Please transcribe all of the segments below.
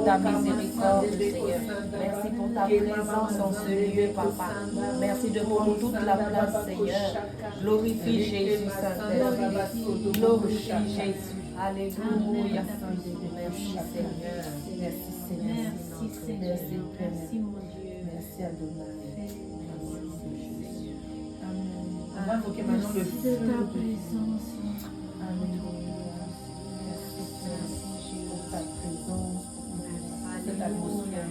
pour ta miséricorde, Seigneur. Merci pour ta présence en ce lieu, Papa. Merci de prendre toute la place, Seigneur. Glorifie Jésus, Saint-Esprit. Glorifie Jésus. Alléluia. Merci, Seigneur. Merci, Seigneur. Merci, Seigneur. Merci, mon Dieu. Merci, Adonai. On va invoquer maintenant le Merci feu de ta de présence. Alléluia. Merci pour ta présence, pour cette atmosphère.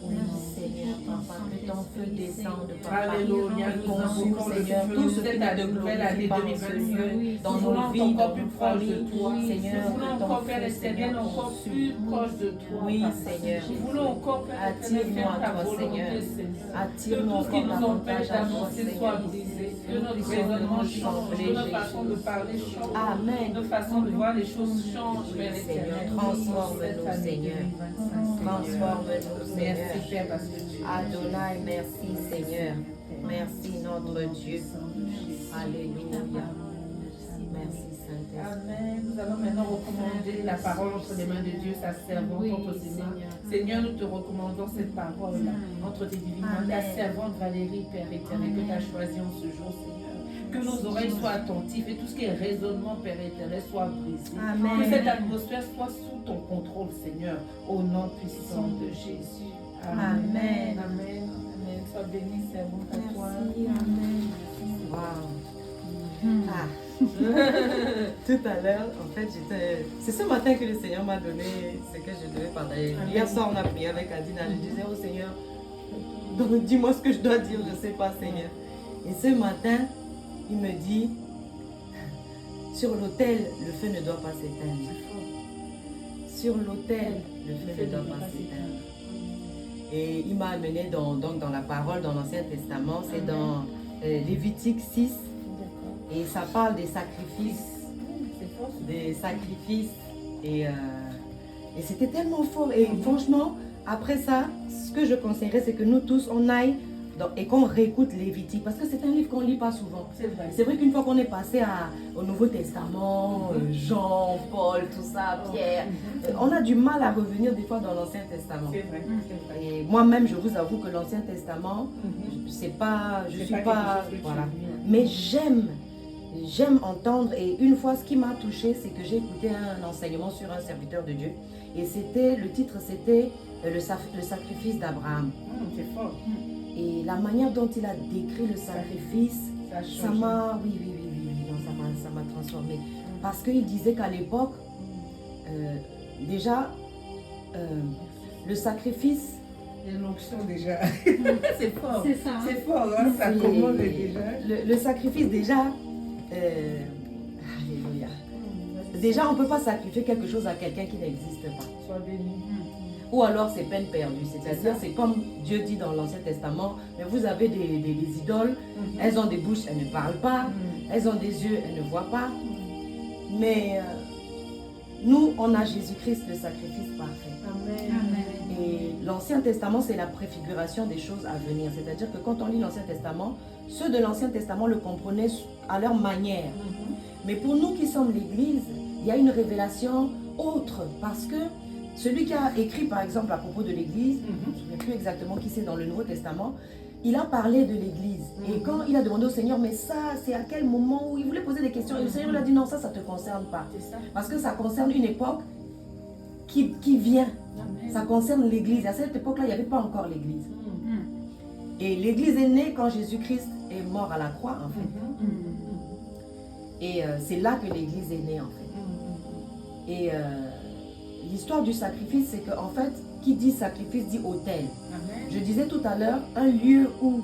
Oui, Seigneur, Papa, que ton feu descende, Papa. Alléluia, Et nous consume, invoquons le Seigneur, feu tout de ce qui cette ne te nouvelle année glorifie pas en ce 2025. lieu, dans Nous nos voulons vies, encore dans plus nos proche de familles. toi. Seigneur, Nous voulons que ton encore, feu, Père éternel, Seigneur, encore consume. plus proche de toi. Oui, Papa. Seigneur. Nous voulons encore, Père éternel, Attire-nous faire à ta toi, Seigneur. volonté, Seigneur. Que Attire-nous tout ce qui encore nous empêche davantage à toi, d'avancer soit Seigneur. brisé. Que Nous notre puissions raisonnement nous change, ressembler, que notre Jésus. façon de parler change. Amen. Notre façon de voir les choses change, Oui, Père Seigneur, éternel. transforme-nous, Seigneur. Transforme-nous, Seigneur. Merci, Père, parce que tu es Adonai, merci, Seigneur. Merci, notre Dieu. Alléluia. Merci, Saint-Esprit. Amen. Nous allons maintenant recommander la parole entre les mains de Dieu, sa servante entre ses mains. Seigneur, nous te recommandons cette parole entre tes divines mains. Ta servante Valérie, Père éternel, que tu as choisi en ce jour, Seigneur. Que nos oreilles soient attentives et tout ce qui est raisonnement, Père éternel, soit brisé. Amen. Que cette atmosphère soit sous ton contrôle, Seigneur, au nom puissant de Jésus. Amen. Amen. Amen. Sois béni, servante à toi. Merci, amen. Wow. Ah. Tout à l'heure, en fait, c'est ce matin que le Seigneur m'a donné ce que je devais partager. Hier soir, on a prié avec Adina. Je disais au Seigneur, donc dis-moi ce que je dois dire, je ne sais pas, Seigneur. Et ce matin, il me dit, sur l'autel, le feu ne doit pas s'éteindre. Sur l'autel, le feu ne doit pas s'éteindre. Et il m'a amené dans la parole, dans l'Ancien Testament, c'est dans Lévitique 6. Et ça parle des sacrifices. Des sacrifices. Et c'était tellement fort. Et franchement, après ça, ce que je conseillerais, c'est que nous tous, on aille et qu'on réécoute Lévitique. Parce que c'est un livre qu'on ne lit pas souvent. C'est vrai qu'une fois qu'on est passé au Nouveau Testament, Jean, Paul, tout ça, Pierre, on a du mal à revenir des fois dans l'Ancien Testament. C'est vrai, c'est vrai. Et moi-même, je vous avoue que l'Ancien Testament, c'est pas, je suis pas, voilà. Mais j'aime entendre, et une fois ce qui m'a touché, c'est que j'ai écouté un enseignement sur un serviteur de Dieu, et le titre c'était le sacrifice d'Abraham. C'est fort. Et la manière dont il a décrit le sacrifice, ça m'a, oui, non, ça m'a transformé. Parce qu'il disait qu'à l'époque, déjà, le sacrifice, Il y a l'onction déjà. C'est fort. C'est ça. C'est fort, hein? Ça commande déjà. Le sacrifice déjà, alléluia. Déjà, on ne peut pas sacrifier quelque chose à quelqu'un qui n'existe pas. Sois béni. Ou alors c'est peine perdue. C'est-à-dire, c'est comme Dieu dit dans l'Ancien Testament, mais vous avez des idoles, elles ont des bouches, elles ne parlent pas, elles ont des yeux, elles ne voient pas. Mais nous, on a Jésus-Christ, le sacrifice parfait. Amen. Et l'Ancien Testament, c'est la préfiguration des choses à venir. C'est-à-dire que quand on lit l'Ancien Testament, ceux de l'Ancien Testament le comprenaient à leur manière. Mais pour nous qui sommes l'Église, il y a une révélation autre. Parce que celui qui a écrit, par exemple, à propos de l'Église, je ne me souviens plus exactement qui c'est dans le Nouveau Testament, il a parlé de l'Église. Et quand il a demandé au Seigneur, mais ça, c'est à quel moment où il voulait poser des questions. Et le Seigneur lui a dit, non, ça ne te concerne pas. Parce que ça concerne une époque qui vient. Ça concerne l'Église. À cette époque-là, il n'y avait pas encore l'Église. Et l'Église est née quand Jésus-Christ est mort à la croix, en fait. Et c'est là que l'Église est née, en fait. Et l'histoire du sacrifice, c'est qu'en fait, qui dit sacrifice dit autel. Je disais tout à l'heure, un lieu où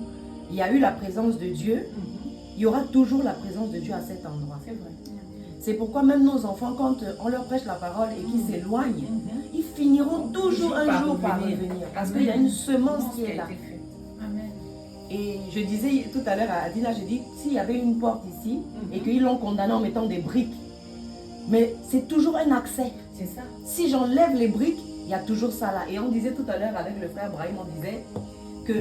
il y a eu la présence de Dieu, il y aura toujours la présence de Dieu à cet endroit. C'est vrai. C'est pourquoi même nos enfants, quand on leur prêche la parole et qu'ils s'éloignent, ils finiront toujours un jour par revenir. Parce qu'il y a une semence qui est là. Et je disais tout à l'heure à Adina, je dis, s'il y avait une porte ici et qu'ils l'ont condamné en mettant des briques, mais c'est toujours un accès. C'est ça. Si j'enlève les briques, il y a toujours ça là. Et on disait tout à l'heure avec le frère Brahim, on disait que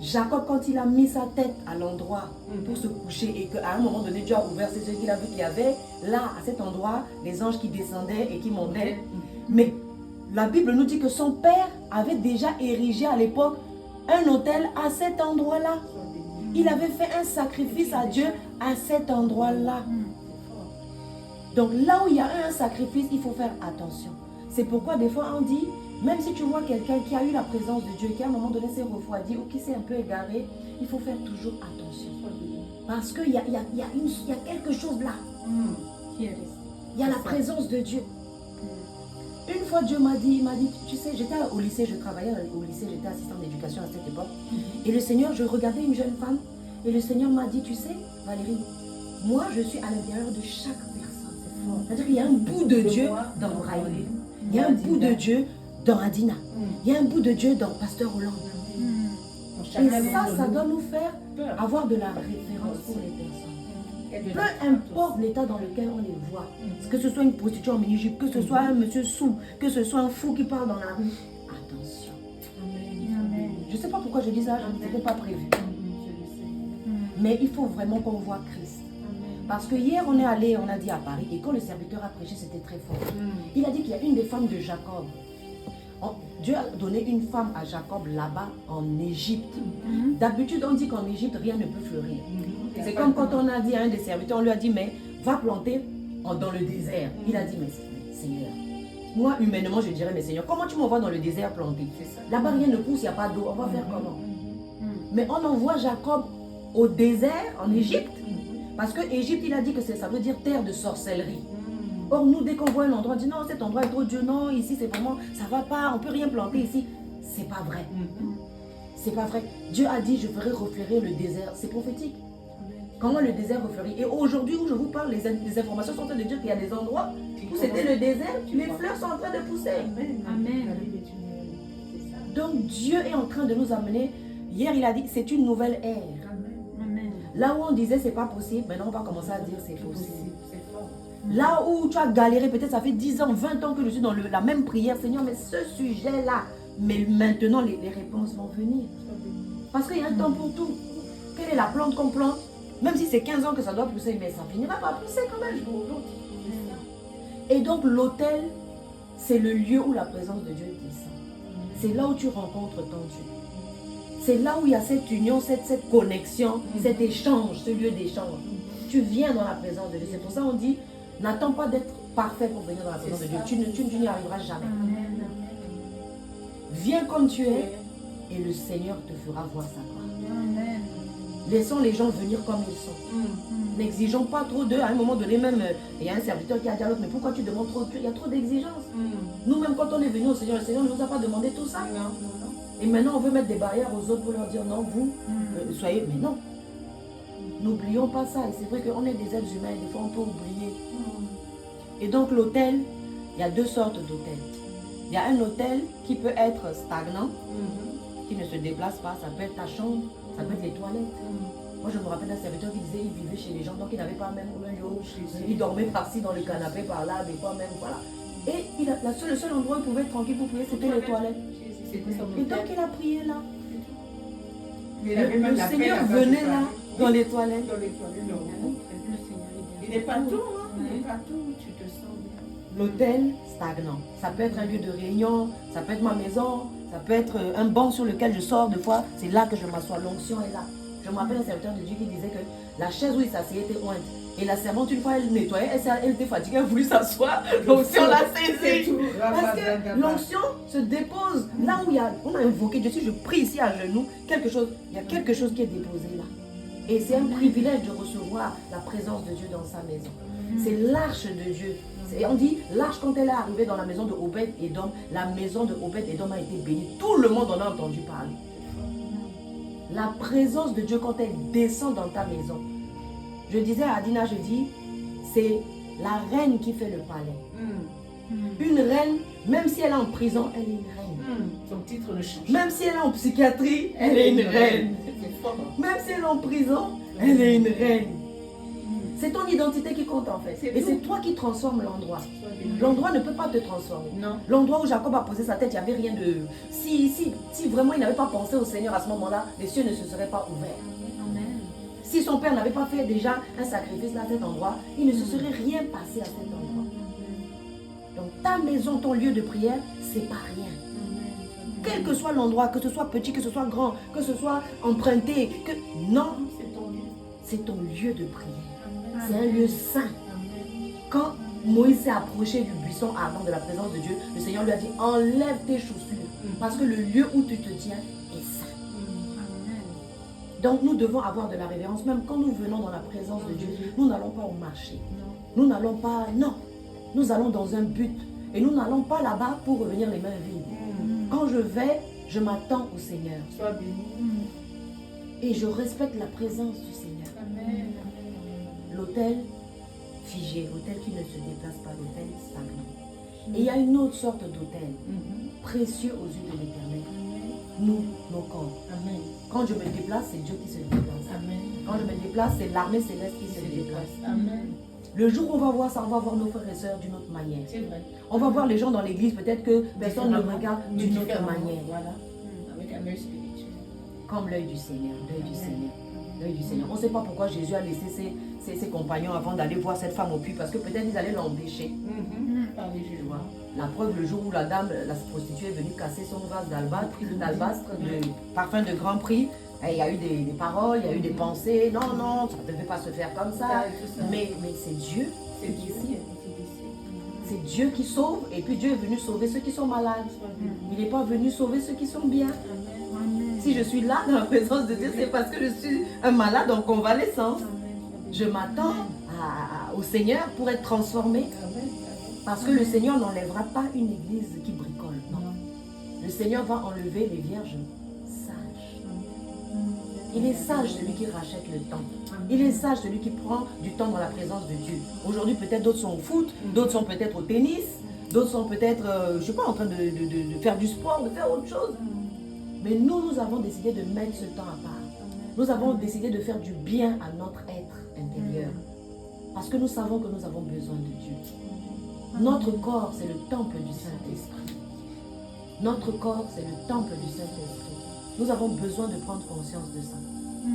Jacob, quand il a mis sa tête à l'endroit pour se coucher et qu'à un moment donné, Dieu a ouvert ses yeux, qu'il a vu qu'il y avait là, à cet endroit, les anges qui descendaient et qui montaient. Mais la Bible nous dit que son père avait déjà érigé à l'époque un autel à cet endroit-là. Il avait fait un sacrifice à Dieu à cet endroit-là. Donc là où il y a un sacrifice, il faut faire attention. C'est pourquoi des fois on dit, même si tu vois quelqu'un qui a eu la présence de Dieu, qui à un moment donné s'est refroidi ou qui s'est un peu égaré, il faut faire toujours attention. Parce qu'il y a quelque chose là. Qui est resté. Il y a la présence de Dieu. Une fois Dieu m'a dit, tu sais, j'étais au lycée, je travaillais au lycée, j'étais assistante d'éducation à cette époque. Et le Seigneur, je regardais une jeune femme et le Seigneur m'a dit, tu sais, Valérie, moi je suis à l'intérieur de chaque personne. C'est-à-dire qu'il y a un bout de Dieu dans Brahim. Il y a un bout de Dieu dans Adina. Il y a un bout de Dieu dans Pasteur Hollande. Et ça doit nous faire avoir de la référence pour les personnes. Peu importe l'état dans lequel on les voit, que ce soit une prostituée en mini-jupe, que ce soit un monsieur sous, que ce soit un fou qui parle dans la rue, attention. Amen. Je ne sais pas pourquoi je dis ça, ce n'était pas prévu. Mais il faut vraiment qu'on voit Christ. Parce que hier, on est allé, on a dit à Paris, et quand le serviteur a prêché, c'était très fort. Il a dit qu'il y a une des femmes de Jacob. Dieu a donné une femme à Jacob là-bas en Égypte. D'habitude, on dit qu'en Égypte, rien ne peut fleurir. C'est comme quand on a dit à un des serviteurs, on lui a dit, mais va planter dans le désert. Il a dit, mais Seigneur, moi humainement, je dirais, mais Seigneur, comment tu m'envoies dans le désert planter? Là-bas, rien ne pousse, il n'y a pas d'eau, on va faire comment? Mais on envoie Jacob au désert, en Égypte, parce que Égypte, il a dit que ça veut dire terre de sorcellerie. Or, nous, dès qu'on voit un endroit, on dit non, cet endroit est trop Dieu, non, ici c'est vraiment, ça va pas, on peut rien planter ici. C'est pas vrai. C'est pas vrai. Dieu a dit, je ferai refleurir le désert. C'est prophétique. Comment le désert refleurit? Et aujourd'hui où je vous parle, les informations sont en train de dire qu'il y a des endroits où c'était le désert, les fleurs sont en train de pousser. Amen. Donc Dieu est en train de nous amener. Hier, il a dit, c'est une nouvelle ère. Amen. Là où on disait c'est pas possible, maintenant on va commencer à dire c'est possible. Là où tu as galéré, peut-être ça fait 10 ans, 20 ans que je suis dans la même prière, Seigneur, mais ce sujet-là, mais maintenant les réponses vont venir. Parce qu'il y a un temps pour tout. Quelle est la plante qu'on plante? Même si c'est 15 ans que ça doit pousser, mais ça finira par pousser quand même. Et donc l'autel, c'est le lieu où la présence de Dieu descend. C'est là où tu rencontres ton Dieu. C'est là où il y a cette union, cette connexion, cet échange, ce lieu d'échange. Tu viens dans la présence de Dieu. C'est pour ça qu'on dit, n'attends pas d'être parfait pour venir dans la présence de Dieu. Tu n'y arriveras jamais. Viens comme tu es et le Seigneur te fera voir sa gloire. Amen. Laissons les gens venir comme ils sont. N'exigeons pas trop d'eux. À un moment donné, même, il y a un serviteur qui a dit à l'autre, mais pourquoi tu demandes trop? Il y a trop d'exigences. Nous-mêmes, quand on est venu au Seigneur, le Seigneur ne nous a pas demandé tout ça. Et maintenant, on veut mettre des barrières aux autres pour leur dire, non, vous, soyez... Mais non. N'oublions pas ça. Et c'est vrai qu'on est des êtres humains. Des fois, on peut oublier. Et donc, l'autel, il y a deux sortes d'autels. Il y a un autel qui peut être stagnant, qui ne se déplace pas. Ça peut être ta chambre, ça peut être les toilettes. Moi, je me rappelle d'un serviteur qui disait qu'il vivait chez les gens, donc il n'avait pas même un lieu. Il dormait par-ci dans le canapé, par-là, des fois même, voilà. Et le seul endroit où il pouvait être tranquille pour prier, c'était les toilettes. Et donc, il a prié là. Le Seigneur venait là, dans les toilettes. Il n'est pas tout, hein? Il n'est pas tout, tu te sens bien. L'autel stagnant. Ça peut être un lieu de réunion, ça peut être ma maison, ça peut être un banc sur lequel je sors des fois. C'est là que je m'assois. L'onction est là. Je me rappelle un serviteur de Dieu qui disait que la chaise où il s'asseyait était ointe. Et la servante, une fois, elle nettoyait, elle était fatiguée, elle voulait s'asseoir. L'onction l'a saisie. Parce que l'onction se dépose là où on a invoqué Dieu. Si je prie ici à genoux, il y a quelque chose qui est déposé là. Et c'est un privilège de recevoir la présence de Dieu dans sa maison. C'est l'arche de Dieu. On dit, l'arche, quand elle est arrivée dans la maison de Obed-Edom, la maison de Obed-Edom a été bénie. Tout le monde en a entendu parler. La présence de Dieu, quand elle descend dans ta maison. Je disais à Adina, je dis, c'est la reine qui fait le palais. Une reine, même si elle est en prison, elle est une reine. Son titre ne change. Même si elle est en psychiatrie, elle est une reine. Même si elle est en prison, elle est une reine. C'est ton identité qui compte en fait. Et c'est toi qui transformes l'endroit. L'endroit ne peut pas te transformer. L'endroit où Jacob a posé sa tête, il n'y avait rien de... Si vraiment il n'avait pas pensé au Seigneur à ce moment-là, les cieux ne se seraient pas ouverts. Si son père n'avait pas fait déjà un sacrifice là à cet endroit, il ne se serait rien passé à cet endroit. Donc ta maison, ton lieu de prière, c'est pas rien. Quel que soit l'endroit, que ce soit petit, que ce soit grand, que ce soit emprunté, non, c'est ton lieu de prière. C'est un lieu saint. Quand Moïse s'est approché du buisson ardent de la présence de Dieu, le Seigneur lui a dit, enlève tes chaussures, parce que le lieu où tu te tiens est saint. Donc nous devons avoir de la révérence, même quand nous venons dans la présence de Dieu, nous n'allons pas au marché. Nous n'allons pas, non, nous allons dans un but. Et nous n'allons pas là-bas pour revenir les mains vides. Quand je vais, je m'attends au Seigneur. Sois béni. Et je respecte la présence du Seigneur. Amen. L'autel figé, l'autel qui ne se déplace pas, l'autel stagnant. Et il y a une autre sorte d'autel, précieux aux yeux de l'Éternel. Nous, nos corps. Amen. Quand je me déplace, c'est Dieu qui se déplace. Amen. Quand je me déplace, c'est l'armée céleste qui se déplace. Amen. Le jour où on va voir ça, on va voir nos frères et sœurs d'une autre manière. C'est vrai. On va voir les gens dans l'église, peut-être que personne ne regarde d'une autre manière. Voilà. Avec un œil spirituel. Comme l'œil du Seigneur, l'œil du Seigneur, l'œil du Seigneur. On ne sait pas pourquoi Jésus a laissé ses compagnons avant d'aller voir cette femme au puits, parce que peut-être ils allaient l'empêcher. Par les Tu jugements. vois. La preuve, le jour où la dame, la prostituée est venue casser son vase d'albastre, de parfum de grand prix, il y a eu des paroles, il y a eu des pensées. Non, non, ça ne devait pas se faire comme ça. Mais c'est Dieu. C'est Dieu qui a décidé. C'est Dieu qui sauve, et puis Dieu est venu sauver ceux qui sont malades. Il n'est pas venu sauver ceux qui sont bien. Si je suis là dans la présence de Dieu, c'est parce que je suis un malade en convalescence. Je m'attends au Seigneur pour être transformé. Parce que le Seigneur n'enlèvera pas une église qui bricole. Non. Le Seigneur va enlever les vierges sages. Il est sage celui qui rachète le temps. Il est sage celui qui prend du temps dans la présence de Dieu. Aujourd'hui, peut-être d'autres sont au foot, d'autres sont peut-être au tennis, d'autres sont peut-être, je ne sais pas, en train de faire du sport, de faire autre chose. Mais nous avons décidé de mettre ce temps à part. Nous avons décidé de faire du bien à notre être intérieur. Parce que nous savons que nous avons besoin de Dieu. Notre corps, c'est le temple du Saint-Esprit. Notre corps, c'est le temple du Saint-Esprit. Nous avons besoin de prendre conscience de ça.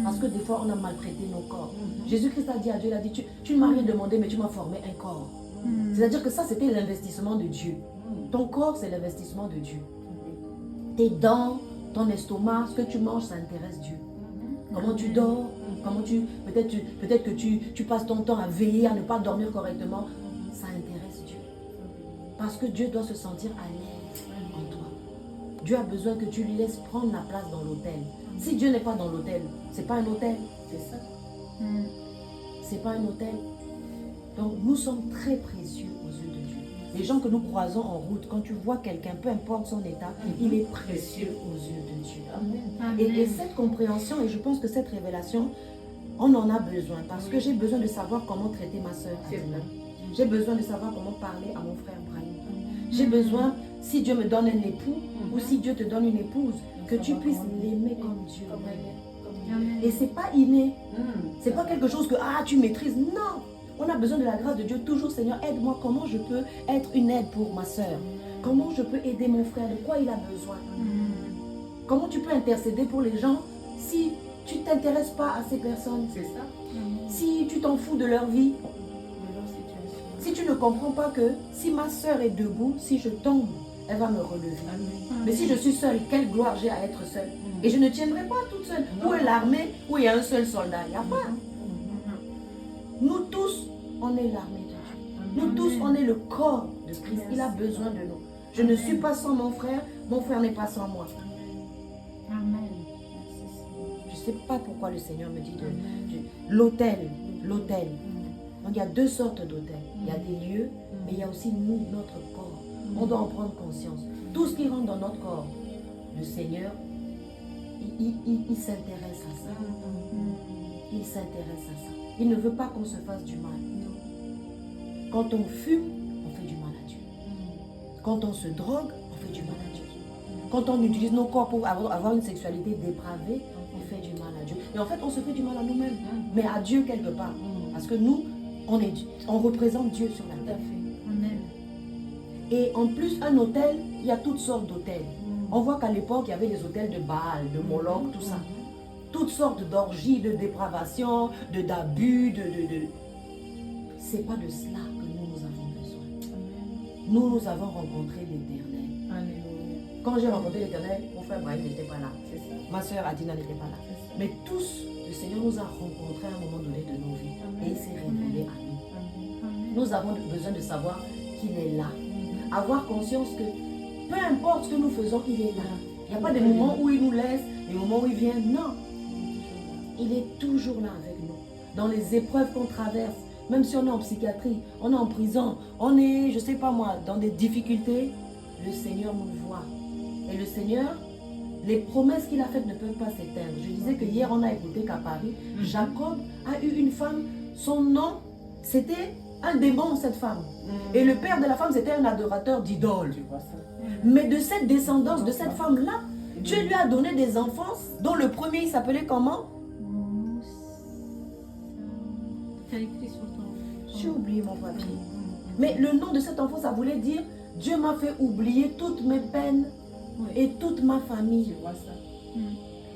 Parce que des fois, on a maltraité nos corps. Jésus-Christ a dit à Dieu, il a dit, tu ne m'as rien demandé, mais tu m'as formé un corps. C'est-à-dire que ça, c'était l'investissement de Dieu. Ton corps, c'est l'investissement de Dieu. Tes dents, ton estomac, ce que tu manges, ça intéresse Dieu. Comment tu dors, comment peut-être que tu passes ton temps à veiller, à ne pas dormir correctement, ça intéresse Dieu. Parce que Dieu doit se sentir à l'aise en toi. Dieu a besoin que tu lui laisses prendre la place dans l'autel. Si Dieu n'est pas dans l'autel, c'est pas un hôtel, c'est ça. C'est pas un hôtel. Donc nous sommes très précieux aux yeux de Dieu. Les gens que nous croisons en route, quand tu vois quelqu'un, peu importe son état, il est précieux aux yeux de Dieu. Et cette compréhension, et je pense que cette révélation, on en a besoin. Parce que j'ai besoin de savoir comment traiter ma soeur. J'ai besoin de savoir comment parler à mon frère Brahim. J'ai besoin, si Dieu me donne un époux, ou si Dieu te donne une épouse, que tu puisses l'aimer comme Dieu l'aime. Et c'est pas inné. C'est pas quelque chose que tu maîtrises. Non. On a besoin de la grâce de Dieu. Toujours, Seigneur, aide-moi. Comment je peux être une aide pour ma soeur? Comment je peux aider mon frère? De quoi il a besoin? Comment tu peux intercéder pour les gens si tu ne t'intéresses pas à ces personnes? C'est ça. Si tu t'en fous de leur vie. Si tu ne comprends pas que si ma soeur est debout, si je tombe, elle va me relever. Mais si je suis seule, quelle gloire j'ai à être seule? Et je ne tiendrai pas toute seule. Où est l'armée? Où il y a un seul soldat? Il n'y a pas. Nous tous, on est l'armée de Dieu. Nous tous, on est le corps de Christ. Il a besoin de nous. Je ne suis pas sans mon frère n'est pas sans moi. Amen. Je ne sais pas pourquoi le Seigneur me dit l'autel. Donc il y a deux sortes d'autels. Il y a des lieux, mais il y a aussi nous, notre corps. On doit en prendre conscience. Tout ce qui rentre dans notre corps, le Seigneur, il s'intéresse à ça. Il s'intéresse à ça. Il ne veut pas qu'on se fasse du mal. Quand on fume, on fait du mal à Dieu. Quand on se drogue, on fait du mal à Dieu. Quand on utilise nos corps pour avoir une sexualité dépravée, on fait du mal à Dieu. Et en fait, on se fait du mal à nous-mêmes, mais à Dieu quelque part. Parce que nous, on représente Dieu sur la terre. Amen. Et en plus, un hôtel, il y a toutes sortes d'hôtels. On voit qu'à l'époque, il y avait des hôtels de Baal, de Moloch, tout ça. Toutes sortes d'orgies, de dépravation, d'abus, C'est pas de cela que nous avons besoin. nous avons rencontré l'Éternel. Alléluia. Quand j'ai rencontré l'Éternel, mon frère Brahim n'était pas là. C'est ça. Ma soeur Adina n'était pas là. C'est ça. Mais tous, le Seigneur nous a rencontrés à un moment donné de nos vies. Et il s'est révélé à nous. Amen. Nous avons besoin de savoir qu'il est là. Avoir conscience que peu importe ce que nous faisons, il est là. Il n'y a pas de moments où il nous laisse, des moments où il vient. Non. Il est toujours là avec nous. Dans les épreuves qu'on traverse, même si on est en psychiatrie, on est en prison, on est, je ne sais pas moi, dans des difficultés, le Seigneur nous voit. Et le Seigneur, les promesses qu'il a faites ne peuvent pas s'éteindre. Je disais que hier, on a écouté qu'à Paris, Jacob a eu une femme, son nom, c'était un démon, cette femme. Et le père de la femme, c'était un adorateur d'idoles. Tu vois ça. Mais de cette descendance, de cette femme-là, Dieu lui a donné des enfants, dont le premier, il s'appelait comment? C'est écrit sur ton... J'ai oublié mon papier. Mais le nom de cet enfant, ça voulait dire Dieu m'a fait oublier toutes mes peines et toute ma famille. Tu vois ça.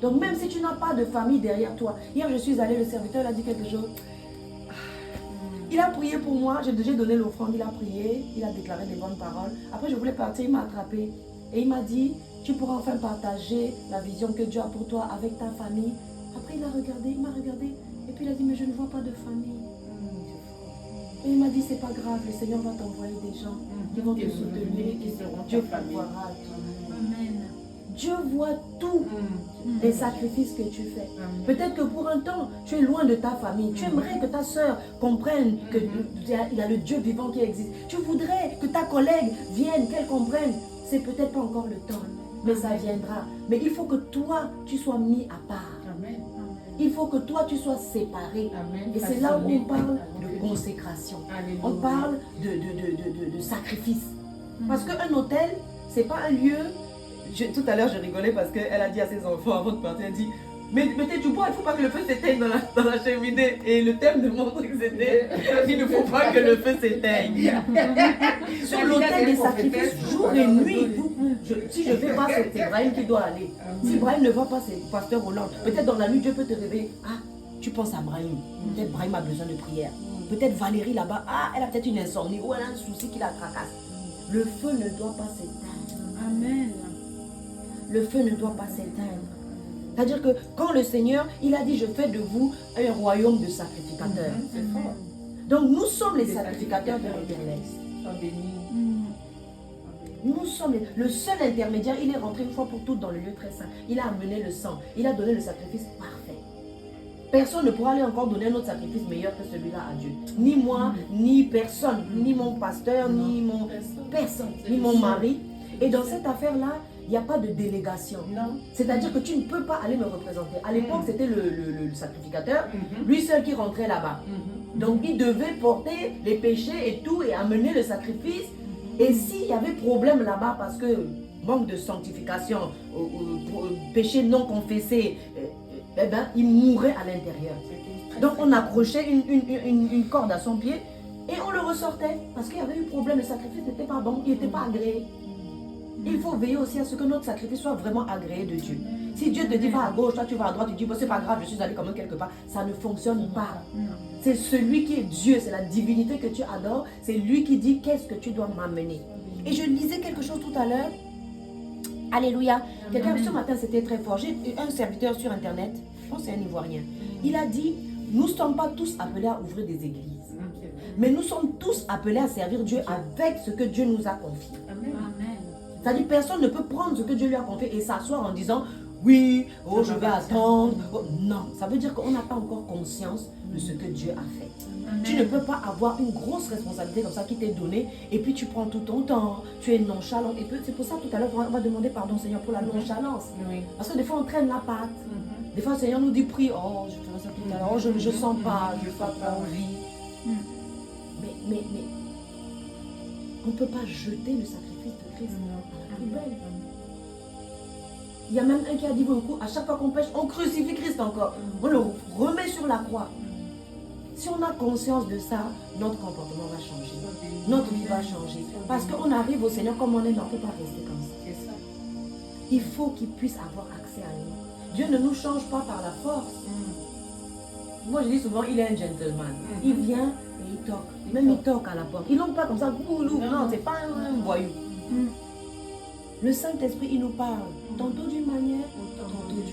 Donc même si tu n'as pas de famille derrière toi, hier je suis allée, le serviteur il a dit quelque chose. Il a prié pour moi, j'ai donné l'offrande, il a prié, il a déclaré des bonnes paroles. Après je voulais partir, il m'a attrapé et il m'a dit, tu pourras enfin partager la vision que Dieu a pour toi avec ta famille. Après il a regardé, il m'a regardé et puis il a dit, mais je ne vois pas de famille. Et il m'a dit, c'est pas grave, le Seigneur va t'envoyer des gens qui vont te soutenir, qui seront Dieu pourvoira à tout. Amen. Dieu voit tous les sacrifices que tu fais. Amen. Peut-être que pour un temps, tu es loin de ta famille. Tu aimerais que ta soeur comprenne qu'il y a le Dieu vivant qui existe. Tu voudrais que ta collègue vienne, qu'elle comprenne. C'est peut-être pas encore le temps, mais ça viendra. Mais il faut que toi, tu sois mis à part. Amen. Il faut que toi, tu sois séparé. Amen. Et c'est là où on parle Alléluia. de consécration. Alléluia. On parle de sacrifice. Parce qu'un hôtel, c'est pas un lieu... tout à l'heure, je rigolais parce qu'elle a dit à ses enfants avant de partir, elle dit, mais mettez du bois, il ne faut pas que le feu s'éteigne dans la cheminée. Et le thème de mon truc, c'était, il ne faut pas que le feu s'éteigne. Sur l'autel des sacrifices, jour et nuit. Si je ne vais pas, c'est Brahim qui doit aller. Si Brahim ne va pas, c'est Pasteur Hollande. Peut-être dans la nuit, Dieu peut te réveiller. Ah, tu penses à Brahim. Peut-être Brahim a besoin de prière. Peut-être Valérie là-bas, ah, elle a peut-être une insomnie ou elle a un souci qui la tracasse. Le feu ne doit pas s'éteindre. Amen. Le feu ne doit pas s'éteindre. C'est-à-dire que quand le Seigneur, il a dit, je fais de vous un royaume de sacrificateurs. C'est fort. Donc nous sommes les sacrificateurs de l'Éternel. Sois béni. Nous sommes le seul intermédiaire. Il est rentré une fois pour toutes dans le lieu très saint. Il a amené le sang. Il a donné le sacrifice parfait. Personne ne pourra aller encore donner un autre sacrifice meilleur que celui-là à Dieu. Ni moi, ni personne. Ni mon pasteur, ni mon... Personne. Ni mon mari. Et dans cette affaire-là, il n'y a pas de délégation. C'est-à-dire que tu ne peux pas aller me représenter. À l'époque, c'était le sacrificateur, lui seul qui rentrait là-bas. Donc, il devait porter les péchés et tout et amener le sacrifice. Et s'il y avait problème là-bas, parce que manque de sanctification, péché non confessé, eh ben, il mourait à l'intérieur. Donc, on accrochait une corde à son pied et on le ressortait. Parce qu'il y avait eu problème, le sacrifice n'était pas bon, il n'était pas agréé. Il faut veiller aussi à ce que notre sacrifice soit vraiment agréé de Dieu. Si Dieu te dit va à gauche, toi tu vas à droite, tu dis bon, c'est pas grave, je suis allé quand même quelque part, ça ne fonctionne pas. C'est celui qui est Dieu, c'est la divinité que tu adores, c'est lui qui dit qu'est-ce que tu dois m'amener. Et je lisais quelque chose tout à l'heure. Alléluia. Quelqu'un ce matin, c'était très fort. J'ai eu un serviteur sur internet, je pense que c'est un Ivoirien. Il a dit, nous ne sommes pas tous appelés à ouvrir des églises. Mais nous sommes tous appelés à servir Dieu avec ce que Dieu nous a confié. Amen. C'est-à-dire personne ne peut prendre ce que Dieu lui a confié et s'asseoir en disant oui, oh je vais attendre. Oh, non, ça veut dire qu'on n'a pas encore conscience de ce que Dieu a fait. Amen. Tu ne peux pas avoir une grosse responsabilité comme ça qui t'est donnée et puis tu prends tout ton temps, tu es nonchalant. Et c'est pour ça tout à l'heure on va demander pardon Seigneur pour la nonchalance. Parce que des fois on traîne la patte. Des fois le Seigneur nous dit prie, oh je ferai ça tout à l'heure, oh je ne sens pas, je n'ai pas envie. Mais on ne peut pas jeter le sacrifice de Christ à la poubelle. Il y a même un qui a dit beaucoup, à chaque fois qu'on pêche, on crucifie Christ encore. On le remet sur la croix. Si on a conscience de ça, notre comportement va changer. Notre vie va changer. Parce qu'on arrive au Seigneur comme on est, mais on ne peut pas rester comme ça. Il faut qu'il puisse avoir accès à nous. Dieu ne nous change pas par la force. Moi je dis souvent, il est un gentleman. Il vient Et il toque. Même il toque à la porte. Ils n'ont pas comme ça, boulou. Non, c'est pas un voyou. Le Saint-Esprit, il nous parle. Tantôt d'une manière, tantôt d'une autre.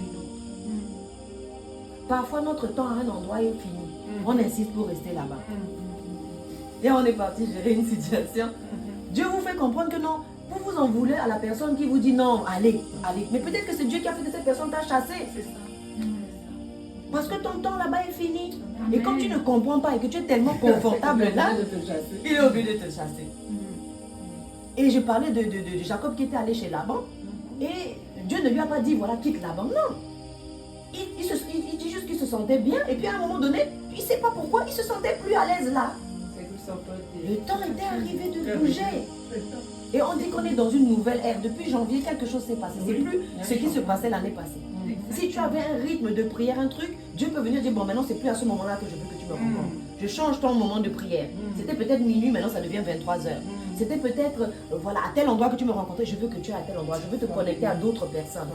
Parfois, notre temps à un endroit est fini. On insiste pour rester là-bas. Et on est parti gérer une situation. Dieu vous fait comprendre que non, vous vous en voulez à la personne qui vous dit non, allez, allez. Mais peut-être que c'est Dieu qui a fait que cette personne t'a chassé. C'est ça. Parce que ton temps là-bas est fini. Amen. Et quand tu ne comprends pas et que tu es tellement confortable là, il est obligé de te chasser. Et je parlais de Jacob qui était allé chez Laban. Et Dieu ne lui a pas dit, voilà, quitte Laban. Non. Il dit juste qu'il se sentait bien. Et puis à un moment donné, il ne sait pas pourquoi, il se sentait plus à l'aise là. Le temps était arrivé de bouger. Et on dit qu'on est dans une nouvelle ère. Depuis janvier, quelque chose s'est passé. C'est plus ce qui se passait l'année passée. Si tu avais un rythme de prière, un truc, Dieu peut venir dire, bon, maintenant, c'est plus à ce moment-là que je veux que tu me rencontres. Je change ton moment de prière. C'était peut-être minuit, maintenant, ça devient 23 heures. C'était peut-être, voilà, à tel endroit que tu me rencontrais, je veux que tu ailles à tel endroit. Je veux te connecter à d'autres personnes.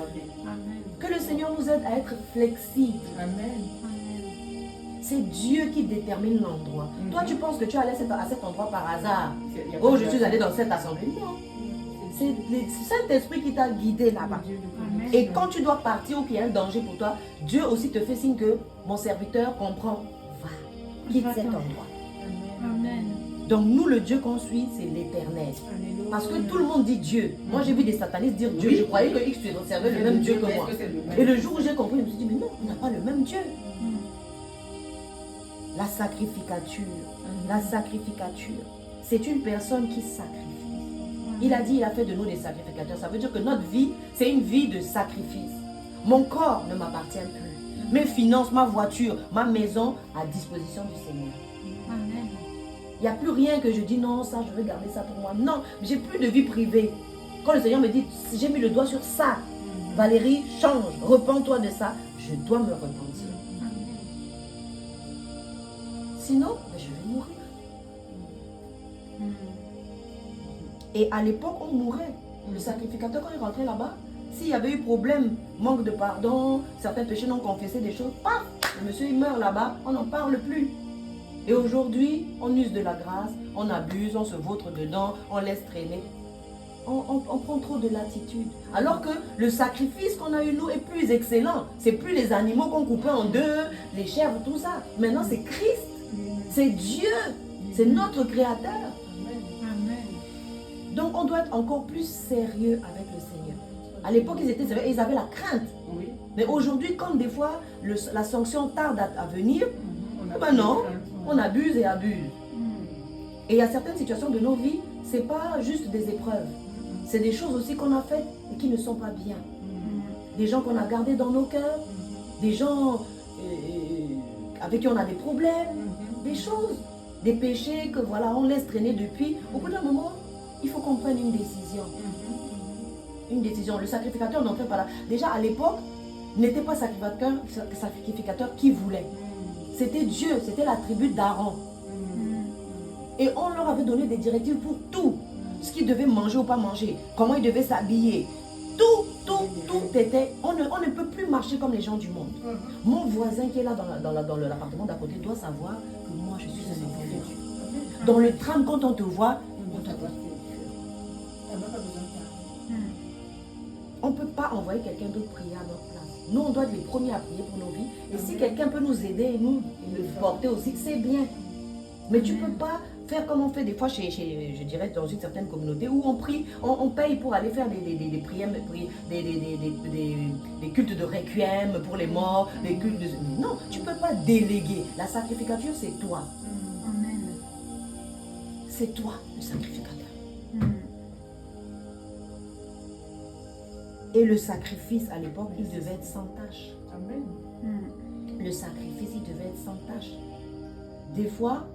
Amen. Que le Seigneur nous aide à être flexibles. Amen. C'est Dieu qui détermine l'endroit. Toi, tu penses que tu allais à cet endroit par hasard. Oh, je suis allé dans cette assemblée. Non. C'est le Saint-Esprit qui t'a guidé là-bas. Et quand tu dois partir ou qu'il y a un danger pour toi, Dieu aussi te fait signe que mon serviteur comprend. Va, quitte cet endroit. Amen. Donc nous, le Dieu qu'on suit, c'est l'éternel. Parce que tout le monde dit Dieu. Moi, j'ai vu des satanistes dire Dieu. Je croyais que X servait le même Dieu que moi. Et le jour où j'ai compris, je me suis dit, mais non, on n'a pas le même Dieu. La sacrificature. La sacrificature, c'est une personne qui sacrifie. Il a dit, il a fait de nous des sacrificateurs. Ça veut dire que notre vie, c'est une vie de sacrifice. Mon corps ne m'appartient plus. Mes finances, ma voiture, ma maison, à disposition du Seigneur. Amen. Il n'y a plus rien que je dis, non, ça, je veux garder ça pour moi. Non, j'ai plus de vie privée. Quand le Seigneur me dit, j'ai mis le doigt sur ça, Valérie, change, repens-toi de ça, je dois me repentir. Sinon, je vais mourir. Et à l'époque, on mourait. Le sacrificateur, quand il rentrait là-bas, s'il y avait eu problème, manque de pardon, certains péchés non confessés, des choses, paf, le monsieur il meurt là-bas, on n'en parle plus. Et aujourd'hui, on use de la grâce, on abuse, on se vautre dedans, on laisse traîner. On prend trop de l'attitude. Alors que le sacrifice qu'on a eu, nous, est plus excellent. C'est plus les animaux qu'on coupait en deux, les chèvres, tout ça. Maintenant, c'est Christ. C'est Dieu. C'est notre Créateur. Amen. Donc, on doit être encore plus sérieux avec le Seigneur. À l'époque, ils avaient la crainte. Oui. Mais aujourd'hui, comme des fois, la sanction tarde à venir, maintenant, on abuse et abuse. Et il y a certaines situations de nos vies, ce n'est pas juste des épreuves. C'est des choses aussi qu'on a faites et qui ne sont pas bien. Des gens qu'on a gardés dans nos cœurs, des gens avec qui on a des problèmes, des choses, des péchés que voilà, on laisse traîner depuis. Au bout d'un moment, il faut qu'on prenne une décision. Une décision. Le sacrificateur n'entrait pas là. Déjà à l'époque, n'était pas sacrificateur qui voulait. C'était Dieu, c'était la tribu d'Aaron. Et on leur avait donné des directives pour tout. Ce qu'ils devaient manger ou pas manger, comment ils devaient s'habiller. Tout était... On ne peut plus marcher comme les gens du monde. Mon voisin qui est là dans l'appartement d'à côté doit savoir que moi je suis un enfant de Dieu. Dans le tram, quand on te voit, on te voit. On ne peut pas envoyer quelqu'un d'autre prier à notre place. Nous, on doit être les premiers à prier pour nos vies. Et si quelqu'un peut nous aider et nous le porter aussi, c'est bien. Mais tu ne peux pas faire comme on fait des fois je dirais dans une certaine communauté où on prie, on paye pour aller faire des prières, des cultes de requiem pour les morts, des cultes de... Non, tu ne peux pas déléguer. La sacrificature, c'est toi. Amen. C'est toi, le sacrificateur. Et le sacrifice, à l'époque, il devait être sans tâche. Amen. Le sacrifice, il devait être sans tâche. Des fois,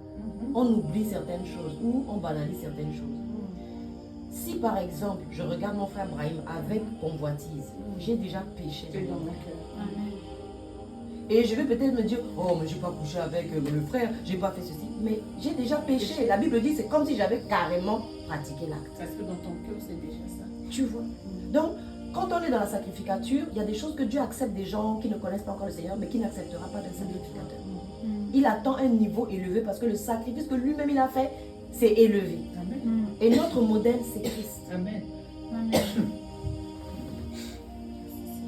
on oublie certaines choses ou on banalise certaines choses. Si par exemple, je regarde mon frère Brahim avec convoitise, j'ai déjà péché dans mon cœur. Et je vais peut-être me dire, oh mais j'ai pas couché avec le frère, j'ai pas fait ceci. Mais j'ai déjà péché. La Bible dit c'est comme si j'avais carrément pratiqué l'acte. Parce que dans ton cœur, c'est déjà ça. Tu vois. Donc, quand on est dans la sacrificature, il y a des choses que Dieu accepte des gens qui ne connaissent pas encore le Seigneur, mais qui n'acceptera pas d'un sacrificateur. Il attend un niveau élevé parce que le sacrifice que lui-même il a fait, c'est élevé. Amen. Et notre modèle, c'est Christ. Amen.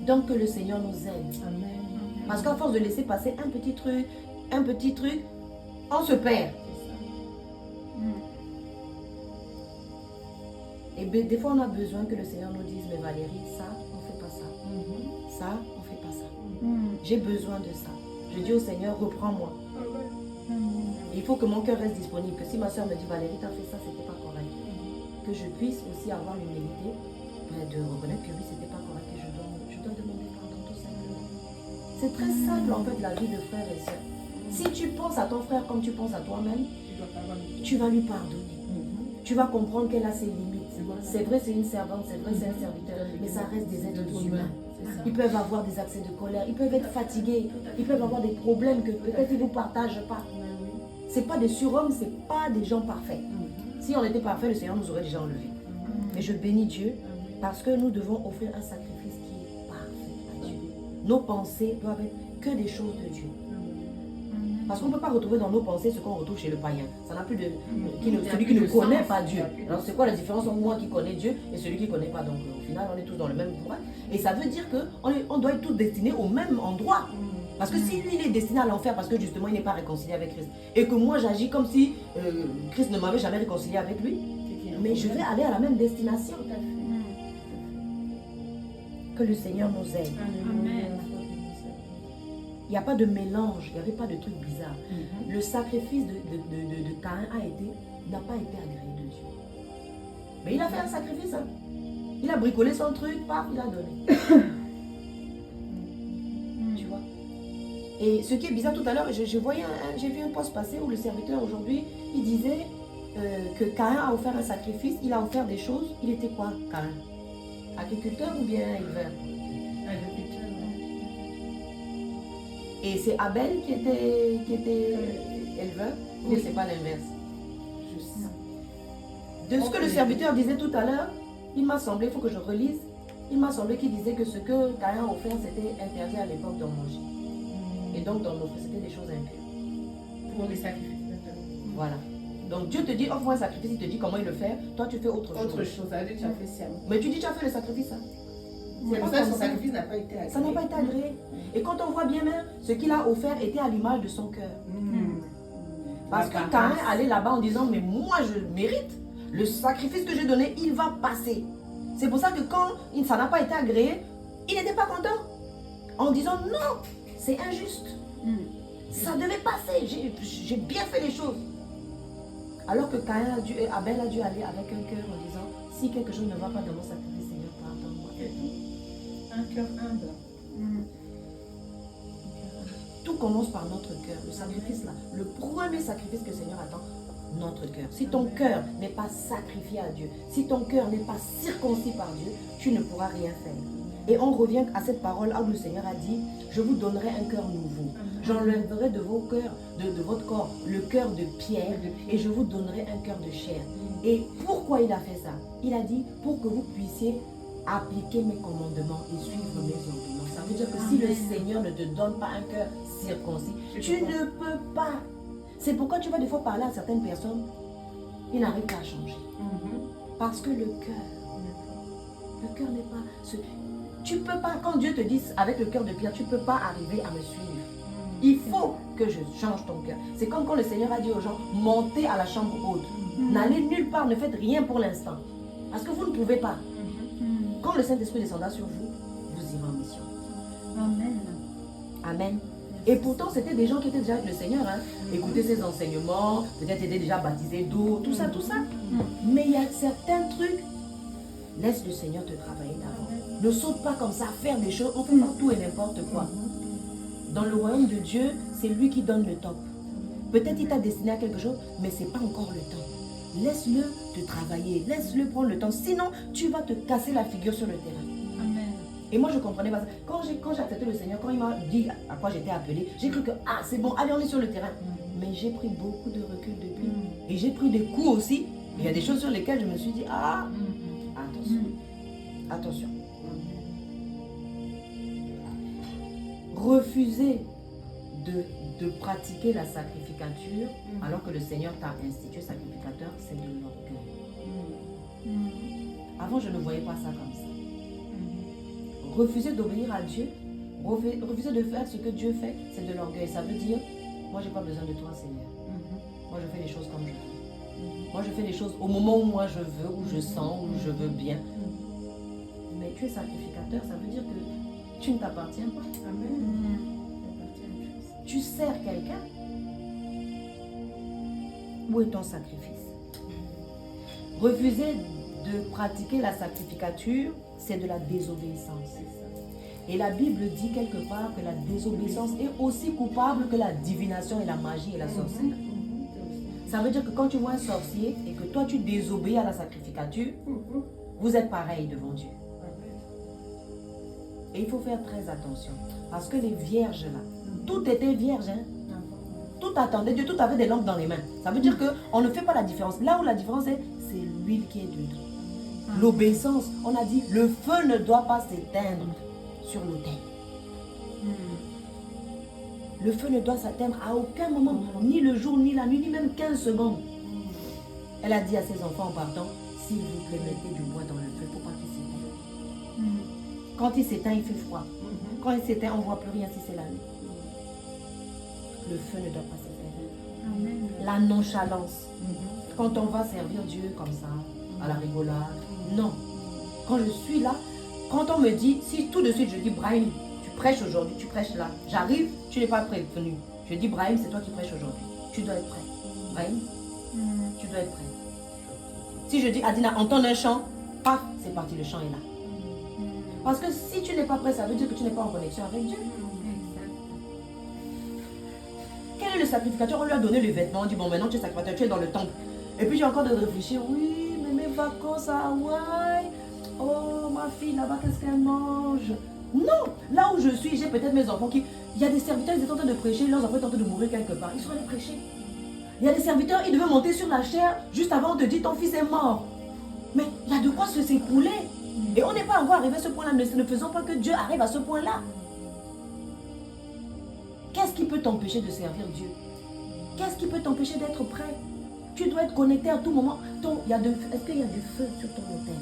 Donc que le Seigneur nous aide. Amen. Parce qu'à force de laisser passer un petit truc, on se perd. Et des fois, on a besoin que le Seigneur nous dise, mais Valérie, ça, on ne fait pas ça. Ça, on ne fait pas ça. J'ai besoin de ça. Je dis au Seigneur, reprends-moi. Il faut que mon cœur reste disponible. Que si ma soeur me dit, Valérie, tu as fait ça, c'était pas correct. Que je puisse aussi avoir l'humilité de reconnaître que oui, c'était pas correct. Que je dois demander pardon tout simplement. C'est très simple en fait la vie de frère et soeur. Si tu penses à ton frère comme tu penses à toi-même, tu vas lui pardonner. Tu vas comprendre qu'elle a ses limites. C'est vrai, c'est une servante, c'est vrai, c'est un serviteur, mais ça reste des êtres humains. Ils peuvent avoir des accès de colère, ils peuvent être fatigués, ils peuvent avoir des problèmes que peut-être ils ne vous partagent pas. Ce n'est pas des surhommes, ce n'est pas des gens parfaits. Si on était parfait, le Seigneur nous aurait déjà enlevés. Mais je bénis Dieu parce que nous devons offrir un sacrifice qui est parfait à Dieu. Nos pensées doivent être que des choses de Dieu. Parce qu'on ne peut pas retrouver dans nos pensées ce qu'on retrouve chez le païen. Ça n'a plus de... celui qui ne connaît pas Dieu. Alors c'est quoi la différence entre moi qui connais Dieu et celui qui ne connaît pas? Donc au final, on est tous dans le même courant. Et ça veut dire qu'on doit être tous destinés au même endroit. Parce que si lui, il est destiné à l'enfer parce que justement, il n'est pas réconcilié avec Christ. Et que moi, j'agis comme si Christ ne m'avait jamais réconcilié avec lui. Mais je vais aller à la même destination. Que le Seigneur nous aide. Amen. Il n'y a pas de mélange, il n'y avait pas de truc bizarre. Le sacrifice de Caïn n'a pas été agréé de Dieu. Mais il a fait un sacrifice. Hein. Il a bricolé son truc, paf, il a donné. Tu vois. Et ce qui est bizarre tout à l'heure, j'ai vu un post passer où le serviteur aujourd'hui, il disait que Caïn a offert un sacrifice, il a offert des choses. Il était quoi, Caïn? Agriculteur ou bien éleveur? Agriculteur. Et c'est Abel qui était éleveur, ou c'est pas l'inverse? De ce que le serviteur disait tout à l'heure, il m'a semblé, il faut que je relise, il m'a semblé qu'il disait que ce que Caïn a offert, c'était interdit à l'époque d'en manger. Et donc d'en offrir, c'était des choses impures. Pour les sacrifices. Voilà. Donc Dieu te dit, offre-moi un sacrifice, il te dit comment il le fait, toi tu fais autre chose. Autre chose, allez, tu as fait ça. Mais tu dis, tu as fait le sacrifice, hein? C'est pour ça que son sacrifice n'a pas été agréé. Ça n'a pas été agréé. Et quand on voit bien même, ce qu'il a offert était à l'image de son cœur. Parce que Caïn allait là-bas en disant, mais moi je mérite. Le sacrifice que j'ai donné, il va passer. C'est pour ça que quand ça n'a pas été agréé, il n'était pas content. En disant, non, c'est injuste. Ça devait passer. J'ai bien fait les choses. Alors que Abel a dû aller avec un cœur en disant, si quelque chose ne va pas dans mon sacrifice, Seigneur, pardonne-moi. Un cœur humble. Tout commence par notre cœur. Le sacrifice là, le premier sacrifice que le Seigneur attend, notre cœur. Si ton cœur n'est pas sacrifié à Dieu, si ton cœur n'est pas circoncis par Dieu, tu ne pourras rien faire. Et on revient à cette parole où le Seigneur a dit, je vous donnerai un cœur nouveau. J'enlèverai de vos cœurs, de votre corps, le cœur de pierre et je vous donnerai un cœur de chair. Et pourquoi il a fait ça? Il a dit, pour que vous puissiez appliquer mes commandements et suivre mes ordonnances. Ça veut dire que si le Seigneur ne te donne pas un cœur circoncis, tu ne peux pas. C'est pourquoi tu vas des fois parler à certaines personnes, ils n'arrivent pas à changer. Parce que le cœur n'est pas... Tu peux pas, quand Dieu te dit avec le cœur de pierre, tu ne peux pas arriver à me suivre. Il faut que je change ton cœur. C'est comme quand le Seigneur a dit aux gens, montez à la chambre haute. N'allez nulle part, ne faites rien pour l'instant. Parce que vous ne pouvez pas. Quand le Saint-Esprit descendra sur vous, vous irez en mission. Amen. Amen. Et pourtant, c'était des gens qui étaient déjà avec le Seigneur. Hein. Écouter ses enseignements, peut-être étaient déjà baptisés d'eau, tout ça, tout ça. Mais il y a certains trucs. Laisse le Seigneur te travailler d'abord. Ne saute pas comme ça, faire des choses. On fait pas tout et n'importe quoi. Dans le royaume de Dieu, c'est lui qui donne le top. Peut-être il t'a destiné à quelque chose, mais ce n'est pas encore le temps. Laisse-le te travailler, laisse-le prendre le temps. Sinon, tu vas te casser la figure sur le terrain. Amen. Et moi, je ne comprenais pas ça. Quand j'ai accepté le Seigneur, quand il m'a dit à quoi j'étais appelée, j'ai cru que, ah, c'est bon, allez, on est sur le terrain. Mais j'ai pris beaucoup de recul depuis. Et j'ai pris des coups aussi. Il y a des choses sur lesquelles je me suis dit, ah, attention. Attention. Refuser de pratiquer la sacrificature alors que le Seigneur t'a institué sacrificateur, c'est de l'orgueil. Avant, je ne voyais pas ça comme ça. Refuser d'obéir à Dieu, refuser de faire ce que Dieu fait, c'est de l'orgueil. Ça veut dire, moi, je n'ai pas besoin de toi, Seigneur. Moi, je fais les choses comme je veux. Moi, je fais les choses au moment où moi je veux, où je sens, où je veux bien. Mais tu es sacrificateur, ça veut dire que tu ne t'appartiens pas. Amen. Tu sers quelqu'un. Où est ton sacrifice? Refuser de pratiquer la sacrificature, c'est de la désobéissance. Et la Bible dit quelque part que la désobéissance est aussi coupable que la divination et la magie et la sorcellerie. Ça veut dire que quand tu vois un sorcier et que toi tu désobéis à la sacrificature, vous êtes pareil devant Dieu. Et il faut faire très attention. Parce que les vierges là, tout était vierge. Hein? Tout attendait Dieu, tout avait des lampes dans les mains. Ça veut dire qu'on ne fait pas la différence. Là où la différence est, c'est l'huile qui est dedans. L'obéissance, on a dit, le feu ne doit pas s'éteindre sur l'autel. Le feu ne doit s'éteindre à aucun moment, ni le jour, ni la nuit, ni même 15 secondes. Elle a dit à ses enfants en partant, s'il vous plaît, mettez du bois dans le feu, il ne faut pas qu'il s'éteigne. Quand il s'éteint, il fait froid. Quand il s'éteint, on ne voit plus rien si c'est la nuit. Le feu ne doit pas s'éteindre. La nonchalance. Quand on va servir Dieu comme ça, à la rigolade, non. Quand je suis là, quand on me dit, si tout de suite je dis, Brahim, tu prêches aujourd'hui, tu prêches là, j'arrive, tu n'es pas prévenu. Je dis, Brahim, c'est toi qui prêches aujourd'hui. Tu dois être prêt. Brahim, tu dois être prêt. Si je dis, Adina, entends un chant, paf, c'est parti, le chant est là. Parce que si tu n'es pas prêt, ça veut dire que tu n'es pas en connexion avec Dieu. Quel est le sacrificateur? On lui a donné les vêtements, on dit, bon, maintenant tu es sacrificateur, tu es dans le temple. Et puis j'ai encore de réfléchir, oui, mais mes vacances à Hawaï, oh, ma fille là-bas, qu'est-ce qu'elle mange? Non, là où je suis, j'ai peut-être mes enfants qui... Il y a des serviteurs, ils étaient en train de prêcher, leurs enfants étaient en train de mourir quelque part. Ils sont allés prêcher. Il y a des serviteurs, ils devaient monter sur la chair juste avant, on te dit, ton fils est mort. Mais il y a de quoi se s'écrouler. Et on n'est pas encore arrivé à ce point-là. Ne faisons pas que Dieu arrive à ce point-là. Qu'est-ce qui peut t'empêcher de servir Dieu? Qu'est-ce qui peut t'empêcher d'être prêt? Tu dois être connecté à tout moment. Est-ce qu'il y a du feu sur ton autel?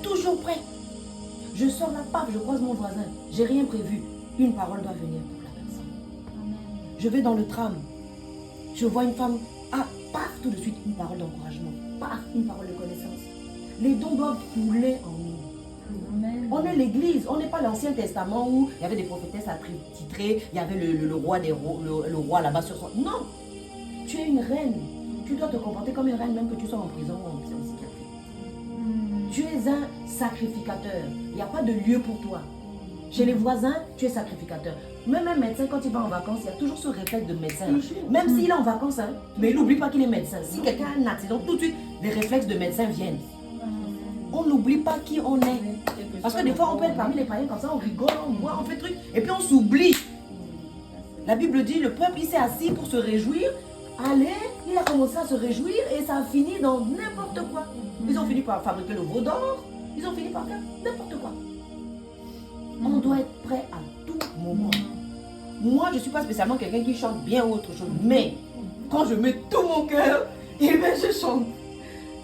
Toujours prêt. Je sors la paf, je croise mon voisin. J'ai rien prévu. Une parole doit venir pour la personne. Je vais dans le tram. Je vois une femme. Ah, paf, tout de suite, une parole d'encouragement. Paf, une parole de connaissance. Les dons doivent couler en nous. Amen. On est l'église, on n'est pas l'Ancien Testament où il y avait des prophétesses attitrées, il y avait le roi des rois, le roi là-bas sur son... Non, tu es une reine. Tu dois te comporter comme une reine même que tu sois en prison ou en psychiatrie. Tu es un sacrificateur. Il n'y a pas de lieu pour toi. Chez les voisins, tu es sacrificateur. Même un médecin, quand il va en vacances, il y a toujours ce réflexe de médecin. Même s'il est en vacances, hein, mais il n'oublie pas qu'il est médecin. Si quelqu'un a un accident, tout de suite, les réflexes de médecin viennent. On n'oublie pas qui on est. Parce que des fois, on peut être parmi les païens comme ça, on rigole, on boit, on fait truc, et puis on s'oublie. La Bible dit, le peuple, il s'est assis pour se réjouir. Allez, il a commencé à se réjouir et ça a fini dans n'importe quoi. Ils ont fini par fabriquer le veau d'or, ils ont fini par faire n'importe quoi. On doit être prêt à tout moment. Moi, je ne suis pas spécialement quelqu'un qui chante bien ou autre chose, mais quand je mets tout mon cœur, eh bien je chante.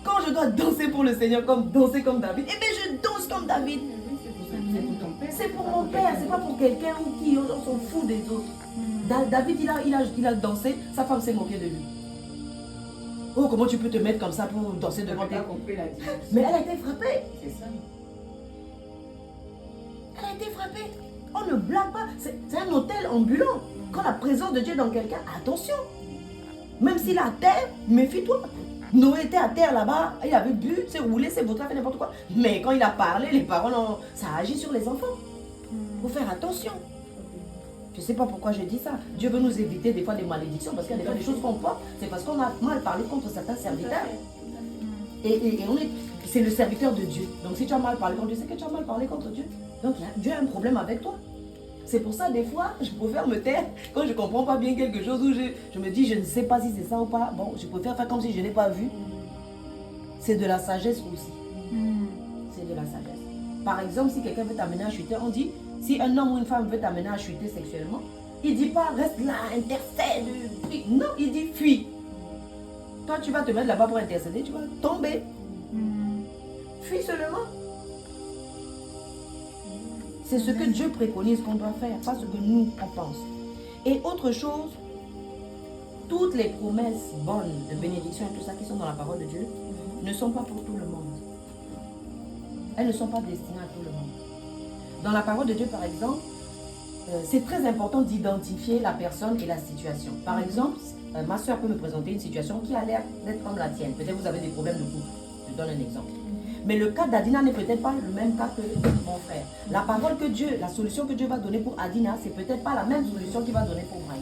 Quand je dois danser pour le Seigneur, danser comme David, eh bien je danse comme David. C'est pour mon père, c'est pas pour quelqu'un ou qui, on s'en fout des autres. David, il a dansé, sa femme s'est moquée de lui. Oh, comment tu peux te mettre comme ça pour danser devant tes... Mais elle a été frappée. C'est ça. Elle a été frappée. On ne blague pas. C'est un hôtel ambulant. Quand la présence de Dieu est dans quelqu'un, attention. Même s'il est à terre, méfie-toi. Noé était à terre là-bas, il avait bu, s'est roulé, s'est vautré, fait n'importe quoi. Mais quand il a parlé, les paroles, ça agit sur les enfants. Il faut faire attention. Je ne sais pas pourquoi je dis ça. Dieu veut nous éviter des fois des malédictions, parce qu'il y a des fois des choses qu'on porte, c'est parce qu'on a mal parlé contre certains serviteurs. Et c'est le serviteur de Dieu. Donc si tu as mal parlé contre Dieu, c'est que tu as mal parlé contre Dieu. Donc Dieu a un problème avec toi. C'est pour ça, des fois, je préfère me taire quand je ne comprends pas bien quelque chose où je me dis, je ne sais pas si c'est ça ou pas. Bon, je préfère faire comme si je n'ai pas vu. C'est de la sagesse aussi. C'est de la sagesse. Par exemple, si quelqu'un veut t'amener à chuter, on dit, Si un homme ou une femme veut t'amener à chuter sexuellement, il ne dit pas reste là, intercède, fuis. Non, il dit fuis. Toi, tu vas te mettre là-bas pour intercéder, tu vas tomber. Fuis seulement. C'est ce que Dieu préconise qu'on doit faire, pas ce que nous, on pense. Et autre chose, toutes les promesses bonnes de bénédiction et tout ça qui sont dans la parole de Dieu ne sont pas pour tout le monde. Elles ne sont pas destinées à tout le monde. Dans la parole de Dieu, par exemple, c'est très important d'identifier la personne et la situation. Par exemple, ma soeur peut me présenter une situation qui a l'air d'être comme la tienne. Peut-être vous avez des problèmes de couple. Je donne un exemple. Mais le cas d'Adina n'est peut-être pas le même cas que mon frère. La parole que Dieu, la solution que Dieu va donner pour Adina, c'est peut-être pas la même solution qu'il va donner pour Maï.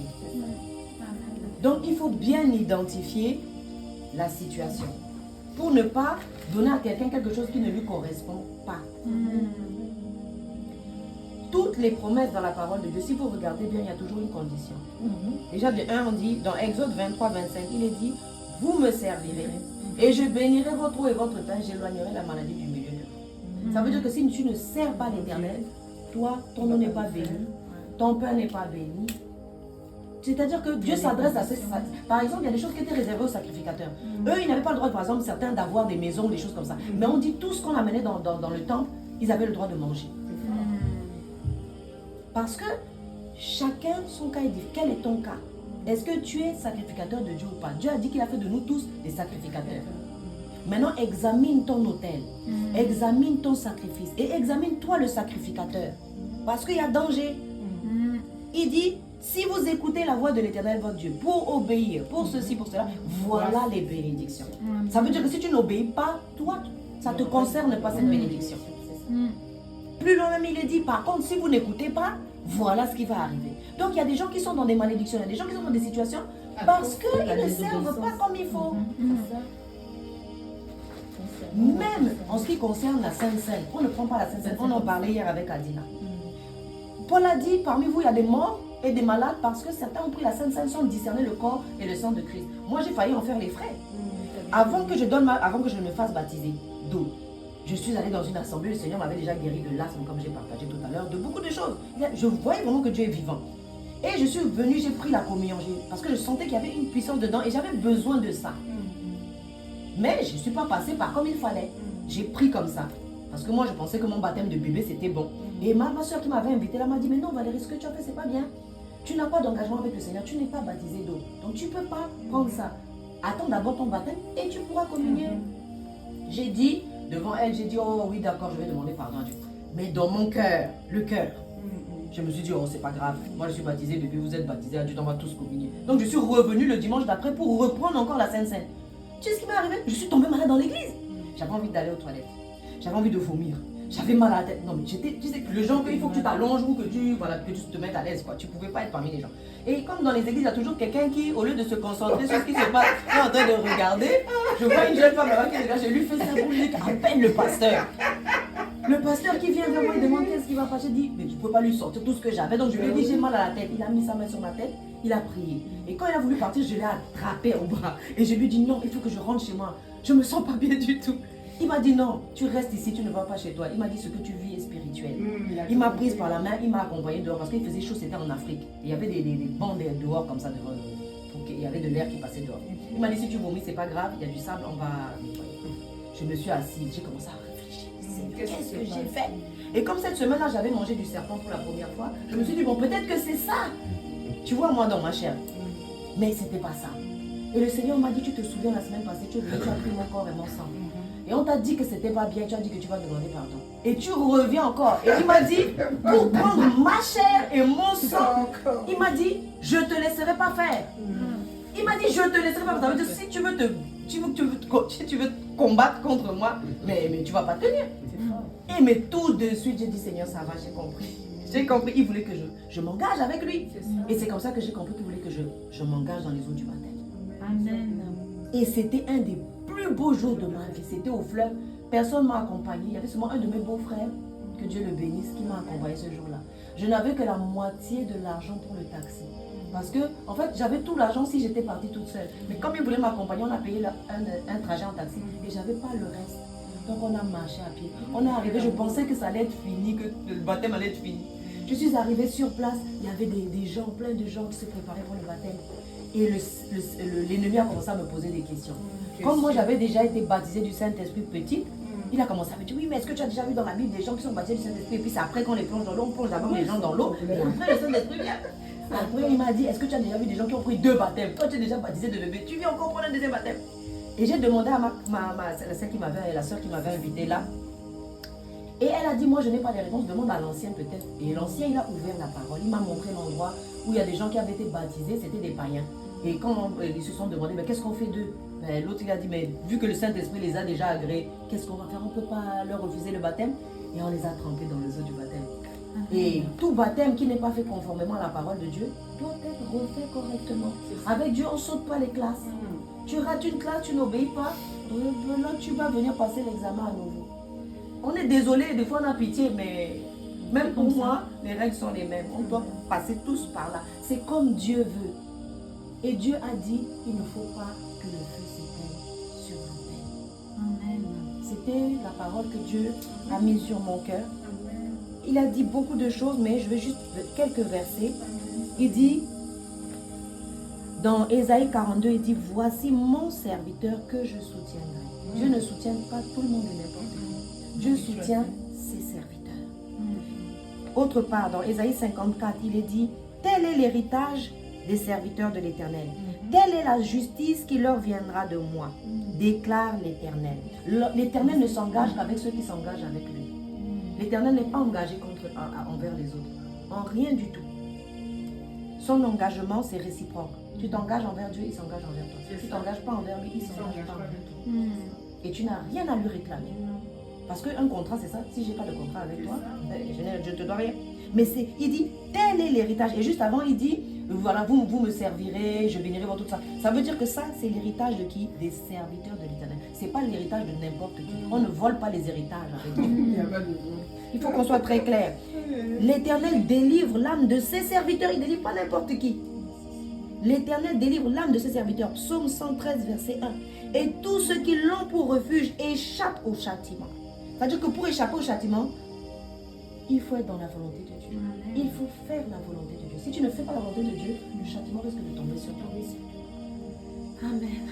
Donc il faut bien identifier la situation pour ne pas donner à quelqu'un quelque chose qui ne lui correspond pas. Toutes les promesses dans la parole de Dieu, si vous regardez bien, il y a toujours une condition. Déjà, de 1, on dit, dans Exode 23, 25, il est dit, vous me servirez et je bénirai votre eau et votre pain, j'éloignerai la maladie du milieu de vous. Ça veut dire que si tu ne sers pas l'Éternel, toi, ton eau n'est pas béni, ton pain n'est pas béni. C'est-à-dire que Dieu s'adresse à ces... Par exemple, il y a des choses qui étaient réservées aux sacrificateurs. Eux, ils n'avaient pas le droit, par exemple, certains d'avoir des maisons, des choses comme ça. Mais on dit tout ce qu'on amenait dans le temple, ils avaient le droit de manger. Parce que chacun son cas est différent. Quel est ton cas? Est-ce que tu es sacrificateur de Dieu ou pas? Dieu a dit qu'il a fait de nous tous des sacrificateurs. Maintenant, examine ton autel, examine ton sacrifice et examine-toi le sacrificateur. Parce qu'il y a danger. Il dit, si vous écoutez la voix de l'Éternel votre Dieu pour obéir, pour ceci, pour cela, voilà les bénédictions. Ça veut dire que si tu n'obéis pas, toi, ça ne te concerne pas cette bénédiction. Plus loin même, il est dit, par contre, si vous n'écoutez pas, voilà ce qui va arriver. Donc, il y a des gens qui sont dans des malédictions, il y a des gens qui sont dans des situations parce qu'ils ne servent pas comme il faut. Même en ce qui concerne la Sainte Seine, on ne prend pas la Sainte Seine, on en parlait hier avec Adina. Paul a dit, parmi vous, il y a des morts et des malades parce que certains ont pris la Sainte Seine sans discerner le corps et le sang de Christ. Moi, j'ai failli en faire les frais. Avant que je ne me fasse baptiser d'eau, je suis allée dans une assemblée, le Seigneur m'avait déjà guéri de l'asthme, comme j'ai partagé tout à l'heure, de beaucoup de choses. Je voyais vraiment que Dieu est vivant. Et je suis venue, j'ai pris la communion, parce que je sentais qu'il y avait une puissance dedans et j'avais besoin de ça. Mais je ne suis pas passée par comme il fallait. J'ai pris comme ça. Parce que moi, je pensais que mon baptême de bébé, c'était bon. Et ma soeur qui m'avait invitée là m'a dit, mais non Valérie, ce que tu as fait, c'est pas bien. Tu n'as pas d'engagement avec le Seigneur, tu n'es pas baptisée d'eau. Donc tu ne peux pas prendre ça. Attends d'abord ton baptême et tu pourras communier. J'ai dit, devant elle, j'ai dit, oh oui, d'accord, je vais demander pardon à Dieu. Mais dans mon cœur, le cœur, je me suis dit, oh, c'est pas grave. Moi, je suis baptisée, bébé, vous êtes baptisé, Dieu, on va tous communier. Donc, je suis revenue le dimanche d'après pour reprendre encore la Sainte Seine. Tu sais ce qui m'est arrivé? Je suis tombée malade dans l'église. J'avais envie d'aller aux toilettes. J'avais envie de vomir. J'avais mal à la tête. Non, mais j'étais, tu sais, le genre qu'il faut que tu t'allonges ou que tu te mettes à l'aise, quoi. Tu ne pouvais pas être parmi les gens. Et comme dans les églises, il y a toujours quelqu'un qui, au lieu de se concentrer sur ce qui se passe, est en train de regarder. Je vois une jeune femme là-bas qui est là, je lui fais ça pour lui dire, appelle le pasteur. Le pasteur qui vient vers moi, il demande qu'est-ce qu'il va faire. Je dis, mais tu ne peux pas lui sortir tout ce que j'avais. Donc je lui ai dit, j'ai mal à la tête. Il a mis sa main sur ma tête, il a prié. Et quand il a voulu partir, je l'ai attrapé au bras. Et je lui ai dit, non, il faut que je rentre chez moi. Je ne me sens pas bien du tout. Il m'a dit, non, tu restes ici, tu ne vas pas chez toi. Il m'a dit, ce que tu vis est spirituel. Il m'a prise par la main, il m'a accompagné dehors parce qu'il faisait chaud, c'était en Afrique. Il y avait des bancs dehors comme ça, il y avait de l'air qui passait dehors. Il m'a dit, si tu vomis, c'est pas grave, il y a du sable, on va nettoyer. Je me suis assise, j'ai commencé à réfléchir. Qu'est-ce que j'ai fait? Et comme cette semaine-là, j'avais mangé du serpent pour la première fois, je me suis dit, bon, peut-être que c'est ça. Tu vois, moi, dans ma chair. Mais c'était pas ça. Et le Seigneur m'a dit, tu te souviens la semaine passée, tu as pris mon corps et mon sang. Et on t'a dit que c'était pas bien, tu as dit que tu vas demander pardon. Et tu reviens encore. Et il m'a dit, pour prendre ma chair et mon sang, il m'a dit, je te laisserai pas faire. Il m'a dit, je te laisserai pas faire. Ça veut dire, si tu veux te combattre contre moi, mais tu vas pas tenir. Et mais tout de suite, j'ai dit, Seigneur, ça va, j'ai compris. J'ai compris, il voulait que je m'engage avec lui. Et c'est comme ça que j'ai compris qu'il voulait que je m'engage dans les eaux du baptême. Amen. Et c'était un des plus beaux jours de ma vie. C'était au fleuve. Personne ne m'a accompagné. Il y avait seulement un de mes beaux-frères, que Dieu le bénisse, qui m'a accompagné ce jour-là. Je n'avais que la moitié de l'argent pour le taxi. Parce que, en fait, j'avais tout l'argent si j'étais partie toute seule. Mais comme il voulait m'accompagner, on a payé un trajet en taxi. Et je n'avais pas le reste. Donc on a marché à pied. On est arrivé, je pensais que ça allait être fini, que le baptême allait être fini. Je suis arrivée sur place, il y avait des gens, plein de gens qui se préparaient pour le baptême. Et l'ennemi a commencé à me poser des questions. Comme moi j'avais déjà été baptisée du Saint-Esprit petite, il a commencé à me dire, oui, mais est-ce que tu as déjà vu dans la Bible des gens qui sont baptisés du Saint-Esprit? Et puis c'est après qu'on les plonge dans l'eau, on plonge d'abord les gens dans l'eau, et après le Saint-Esprit vient. Après il m'a dit, est-ce que tu as déjà vu des gens qui ont pris 2 baptêmes? Toi tu es déjà baptisé de bébé, tu viens encore prendre un deuxième baptême. Et j'ai demandé à la soeur qui m'avait invité là. Et elle a dit, moi je n'ai pas les réponses, demande à l'ancien peut-être. Et l'ancien il a ouvert la parole, il m'a montré l'endroit où il y a des gens qui avaient été baptisés, c'était des païens. Et quand ils se sont demandé, mais qu'est-ce qu'on fait d'eux? L'autre il a dit, mais vu que le Saint-Esprit les a déjà agréés, qu'est-ce qu'on va faire? On ne peut pas leur refuser le baptême. Et on les a trempés dans les eaux du baptême. Et tout baptême qui n'est pas fait conformément à la parole de Dieu doit être refait correctement. Avec Dieu, on ne saute pas les classes. Tu rates une classe, tu n'obéis pas, là tu vas venir passer l'examen à nouveau. On est désolé, des fois on a pitié, mais même pour moi, les règles sont les mêmes. On doit passer tous par là. C'est comme Dieu veut. Et Dieu a dit, il ne faut pas que le feu s'éteigne sur l'antenne. Amen. C'était la parole que Dieu a mise sur mon cœur. Il a dit beaucoup de choses, mais je vais juste quelques versets. Il dit, dans Ésaïe 42, il dit, voici mon serviteur que je soutiendrai. Dieu ne soutient pas tout le monde et n'importe qui. Dieu soutient ses serviteurs. Autre part, dans Ésaïe 54, il est dit, tel est l'héritage des serviteurs de l'Éternel. Telle est la justice qui leur viendra de moi, déclare l'Éternel. L'Éternel ne s'engage qu'avec ceux qui s'engagent avec lui. L'Éternel n'est pas engagé envers les autres, en rien du tout. Son engagement, c'est réciproque. Tu t'engages envers Dieu, il s'engage envers toi. Si tu ne t'engages pas envers lui, il ne s'engage pas envers toi. Et tu n'as rien à lui réclamer. Parce qu'un contrat, c'est ça. Si je n'ai pas de contrat avec toi, je ne te dois rien. Mais il dit, tel est l'héritage. Et juste avant, il dit, voilà, vous me servirez, je bénirai votre tout ça. Ça veut dire que ça, c'est l'héritage de qui? Des serviteurs de l'Éternel. Ce n'est pas l'héritage de n'importe qui. On ne vole pas les héritages avec Dieu. Il faut qu'on soit très clair. L'Éternel délivre l'âme de ses serviteurs. Il ne délivre pas n'importe qui. L'Éternel délivre l'âme de ses serviteurs. Psaume 113, verset 1. Et tous ceux qui l'ont pour refuge échappent au châtiment. C'est-à-dire que pour échapper au châtiment, il faut être dans la volonté de Dieu. Il faut faire la volonté de Dieu. Si tu ne fais pas la volonté de Dieu, le châtiment risque de tomber sur toi. Amen.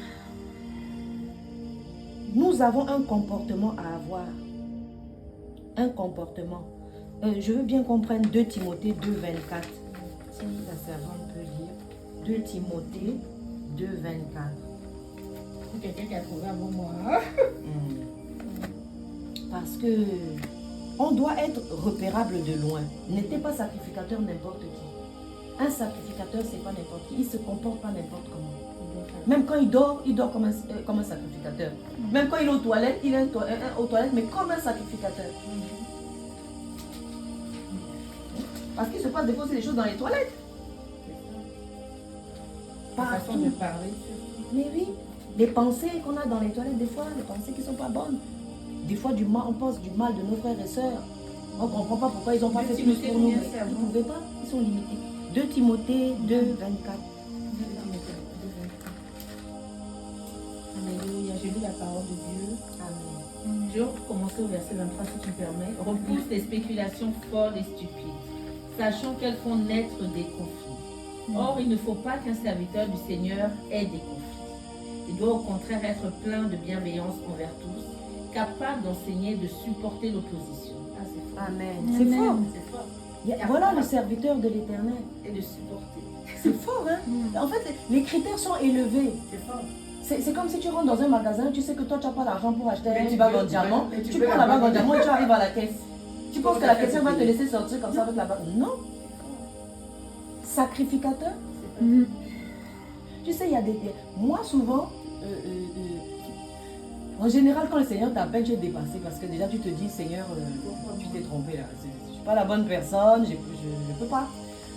Nous avons un comportement à avoir. Un comportement. Je veux bien qu'on prenne 2 Timothée 2, 24. Si la servante peut lire. 2 Timothée 2, 24. Pour quelqu'un qui a trouvé avant moi. Parce que on doit être repérable de loin. N'était pas sacrificateur n'importe qui. Un sacrificateur, c'est pas n'importe qui. Il ne se comporte pas n'importe comment. Même quand il dort comme un sacrificateur. Même quand il est aux toilettes, il est aux toilettes, mais comme un sacrificateur. Parce qu'il se passe des fois aussi des choses dans les toilettes. Par façon de parler. Mais oui, les pensées qu'on a dans les toilettes, des fois, les pensées qui ne sont pas bonnes. Des fois, on pense du mal de nos frères et sœurs. On ne comprend pas pourquoi ils n'ont pas fait plus pour nous. Ils ne pouvaient pas, ils sont limités. 2 Timothée 2, 24. Alléluia, j'ai lu la parole de Dieu. Amen. Je vais commencer au verset 23 si tu permets. Repousse les spéculations folles et stupides, sachant qu'elles font naître des conflits. Or, il ne faut pas qu'un serviteur du Seigneur ait des conflits. Il doit au contraire être plein de bienveillance envers tous, capable d'enseigner, de supporter l'opposition. Ah, c'est fort. Amen. C'est fort. C'est fort. Voilà le serviteur de l'Éternel. Et de supporter. C'est fort, hein? En fait, les critères sont élevés. C'est fort. C'est comme si tu rentres dans un magasin, tu sais que toi, tu n'as pas l'argent pour acheter un petit bague en diamant. Tu prends la bague en diamant et tu arrives à la caisse. Tu penses que la caissière va te laisser sortir comme ça avec la bague? Non. Sacrificateur. Tu sais, il y a des... Moi, souvent, en général, quand le Seigneur t'appelle, tu es dépassé parce que déjà, tu te dis, Seigneur, tu t'es trompé là. Je ne suis pas la bonne personne, je ne peux pas.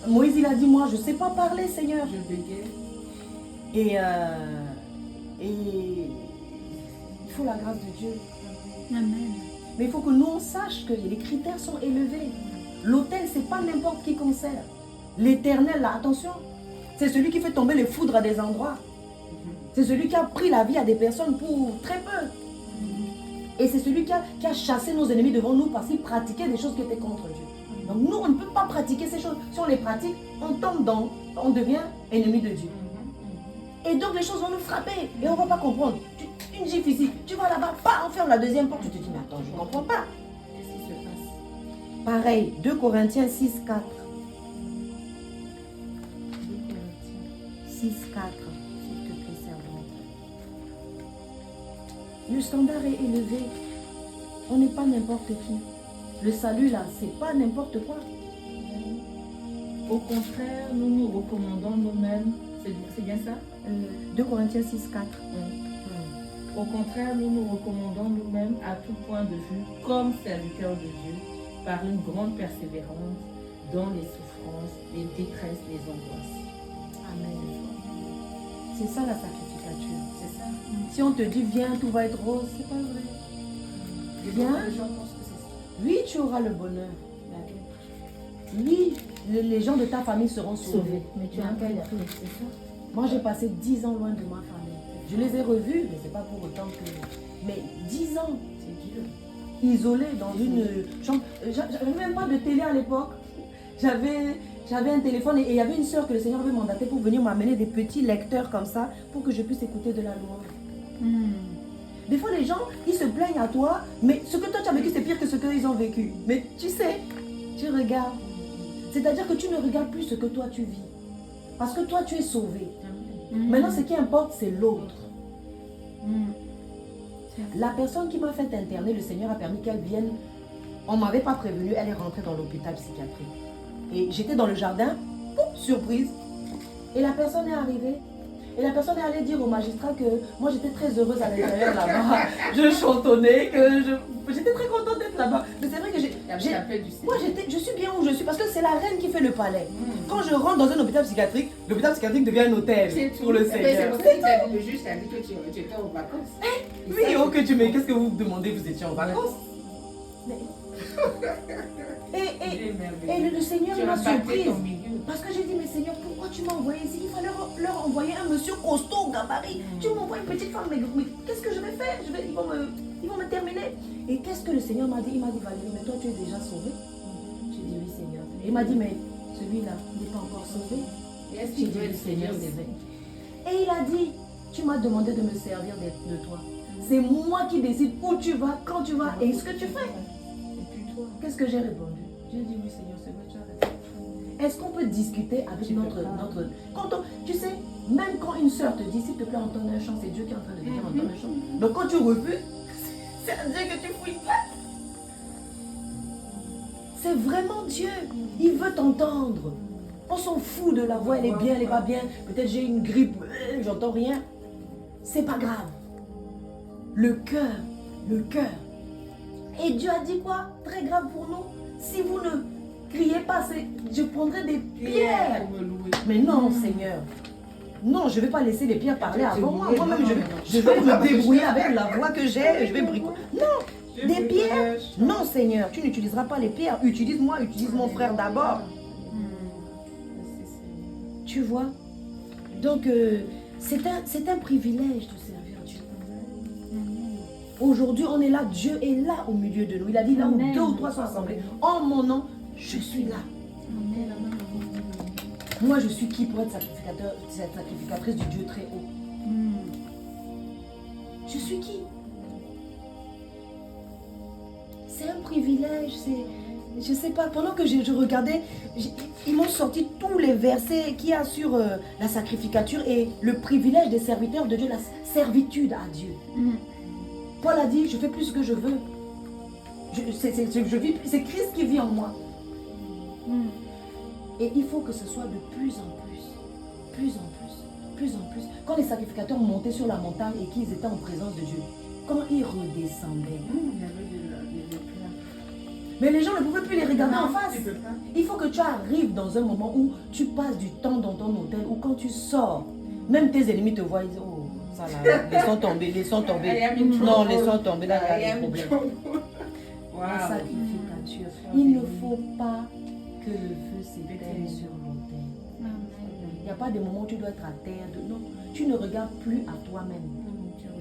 Moïse, il a dit, moi, je ne sais pas parler, Seigneur. Je bégaye. Et il faut la grâce de Dieu. Amen. Mais il faut que nous, on sache que les critères sont élevés. L'autel, ce n'est pas n'importe qui qu'on sert. L'Éternel, là, attention, c'est celui qui fait tomber les foudres à des endroits. C'est celui qui a pris la vie à des personnes pour très peu. Et c'est celui qui a chassé nos ennemis devant nous parce qu'ils pratiquaient des choses qui étaient contre Dieu. Donc nous, on ne peut pas pratiquer ces choses. Si on les pratique, on devient ennemi de Dieu. Et donc les choses vont nous frapper et on ne va pas comprendre. Une gifle ici, tu vas là-bas, on ferme la deuxième porte, tu te dis, mais attends, je ne comprends pas. Qu'est-ce qui se passe? Pareil, 2 Corinthiens 6, 4. 6, 4. S'il te plaît, servante. Le standard est élevé. On n'est pas n'importe qui. Le salut là, c'est pas n'importe quoi. Au contraire, nous nous recommandons nous-mêmes. C'est bien ça? 2 Corinthiens 6, 4. Au contraire, nous nous recommandons nous-mêmes à tout point de vue comme serviteurs de Dieu par une grande persévérance dans les souffrances, les détresses, les angoisses. Amen. C'est ça la sacrificature. C'est ça? Si on te dit viens, tout va être rose, c'est pas vrai. Viens. Les gens pensent que c'est ça. Oui, tu auras le bonheur. Oui, les gens de ta famille seront sauvés. Mais tu as quel prix, c'est ça? Moi, j'ai passé 10 ans loin de ma famille. Je les ai revus, mais c'est pas pour autant que... Mais 10 ans, c'est dur. Isolé dans une chambre. J'avais même pas de télé à l'époque. J'avais un téléphone et il y avait une soeur que le Seigneur avait mandatée pour venir m'amener des petits lecteurs comme ça pour que je puisse écouter de la louange. Des fois, les gens, ils se plaignent à toi, mais ce que toi tu as vécu, c'est pire que ce qu'ils ont vécu. Mais tu sais, tu regardes. C'est-à-dire que tu ne regardes plus ce que toi tu vis. Parce que toi, tu es sauvé. Maintenant, ce qui importe, c'est l'autre. La personne qui m'a fait interner, le Seigneur a permis qu'elle vienne. On ne m'avait pas prévenu, elle est rentrée dans l'hôpital psychiatrique. Et j'étais dans le jardin, pouf, surprise. Et la personne est arrivée. Et la personne est allée dire au magistrat que moi j'étais très heureuse à l'intérieur là-bas. Je chantonnais, j'étais très contente d'être là-bas. Mais c'est vrai que moi je suis bien où je suis parce que c'est la reine qui fait le palais. Quand je rentre dans un hôpital psychiatrique, l'hôpital psychiatrique devient un hôtel pour le Seigneur. Le juge t'a dit que tu étais en vacances. Oui, oh que tu me... Qu'est-ce que vous demandez? Vous étiez en vacances? Et le Seigneur m'a surprise. Parce que j'ai dit, mais Seigneur, pourquoi tu m'as envoyé ici? Il fallait leur envoyer un monsieur costaud, gabarit. Tu m'envoies une petite femme, mais qu'est-ce que je vais faire? Ils vont me terminer. Et qu'est-ce que le Seigneur m'a dit? Il m'a dit, Valérie, mais toi tu es déjà sauvée? J'ai dit, oui Seigneur. Et il m'a dit, mais celui-là n'est pas encore sauvé. J'ai dit, oui Seigneur, c'est vrai. Et il a dit, tu m'as demandé de me servir de toi. C'est moi qui décide où tu vas, quand tu vas et ce que tu fais. Qu'est-ce que j'ai répondu? J'ai dit, oui Seigneur, c'est vrai, tu as raison. Est-ce qu'on peut discuter avec notre... Tu sais, même quand une sœur te dit, s'il te plaît, entonne un chant, c'est Dieu qui est en train de te dire, entonne un chant. Donc quand tu refuses, c'est à Dieu que tu fouilles pas. C'est vraiment Dieu. Il veut t'entendre. On s'en fout de la voix, elle est bien, elle n'est pas bien. Peut-être j'ai une grippe, j'entends rien. C'est pas grave. Le cœur. Et Dieu a dit quoi? Très grave pour nous. Si vous ne criez pas, je prendrai des pierres. Mais non, Seigneur. Non, je ne vais pas laisser les pierres parler avant moi. Moi-même, je vais me débrouiller avec la voix que j'ai. Je vais bricoler. Non, des pierres. Non, Seigneur, tu n'utiliseras pas les pierres. Utilise-moi, utilise mon frère d'abord. Tu vois? Donc, c'est un privilège de servir Dieu. Aujourd'hui, on est là. Dieu est là au milieu de nous. Il a dit là où 2 ou 3 sont assemblés. En mon nom, je suis là. Moi, je suis qui pour être sacrificatrice du Dieu très haut? Je suis qui? C'est un privilège. Je ne sais pas. Pendant que je regardais, ils m'ont sorti tous les versets qu'il y a sur la sacrificature et le privilège des serviteurs de Dieu, la servitude à Dieu. Paul a dit, je fais plus ce que je veux. C'est Christ qui vit en moi. Et il faut que ce soit de plus en plus. Quand les sacrificateurs montaient sur la montagne et qu'ils étaient en présence de Dieu, quand ils redescendaient, mais les gens ne pouvaient plus les regarder en face. Il faut que tu arrives dans un moment où tu passes du temps dans ton hôtel, ou quand tu sors, même tes ennemis te voient, ils disent, oh, ça là, laissons tomber. Non, laissons tomber, là, il y a des problèmes. La sacrificature. Il ne faut pas que le feu s'éteigne sur l'autel. Il n'y a pas de moment où tu dois être à terre. Non, tu ne regardes plus à toi-même.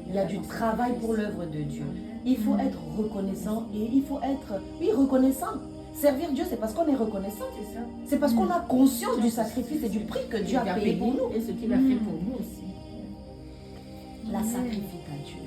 Il y a du travail pour l'œuvre de Dieu. Il faut être reconnaissant et il faut être, reconnaissant. Servir Dieu, c'est parce qu'on est reconnaissant. C'est ça. C'est parce qu'on a conscience du sacrifice et du prix que Dieu a payé pour nous. Et ce qu'il a fait pour nous aussi. La sacrificature.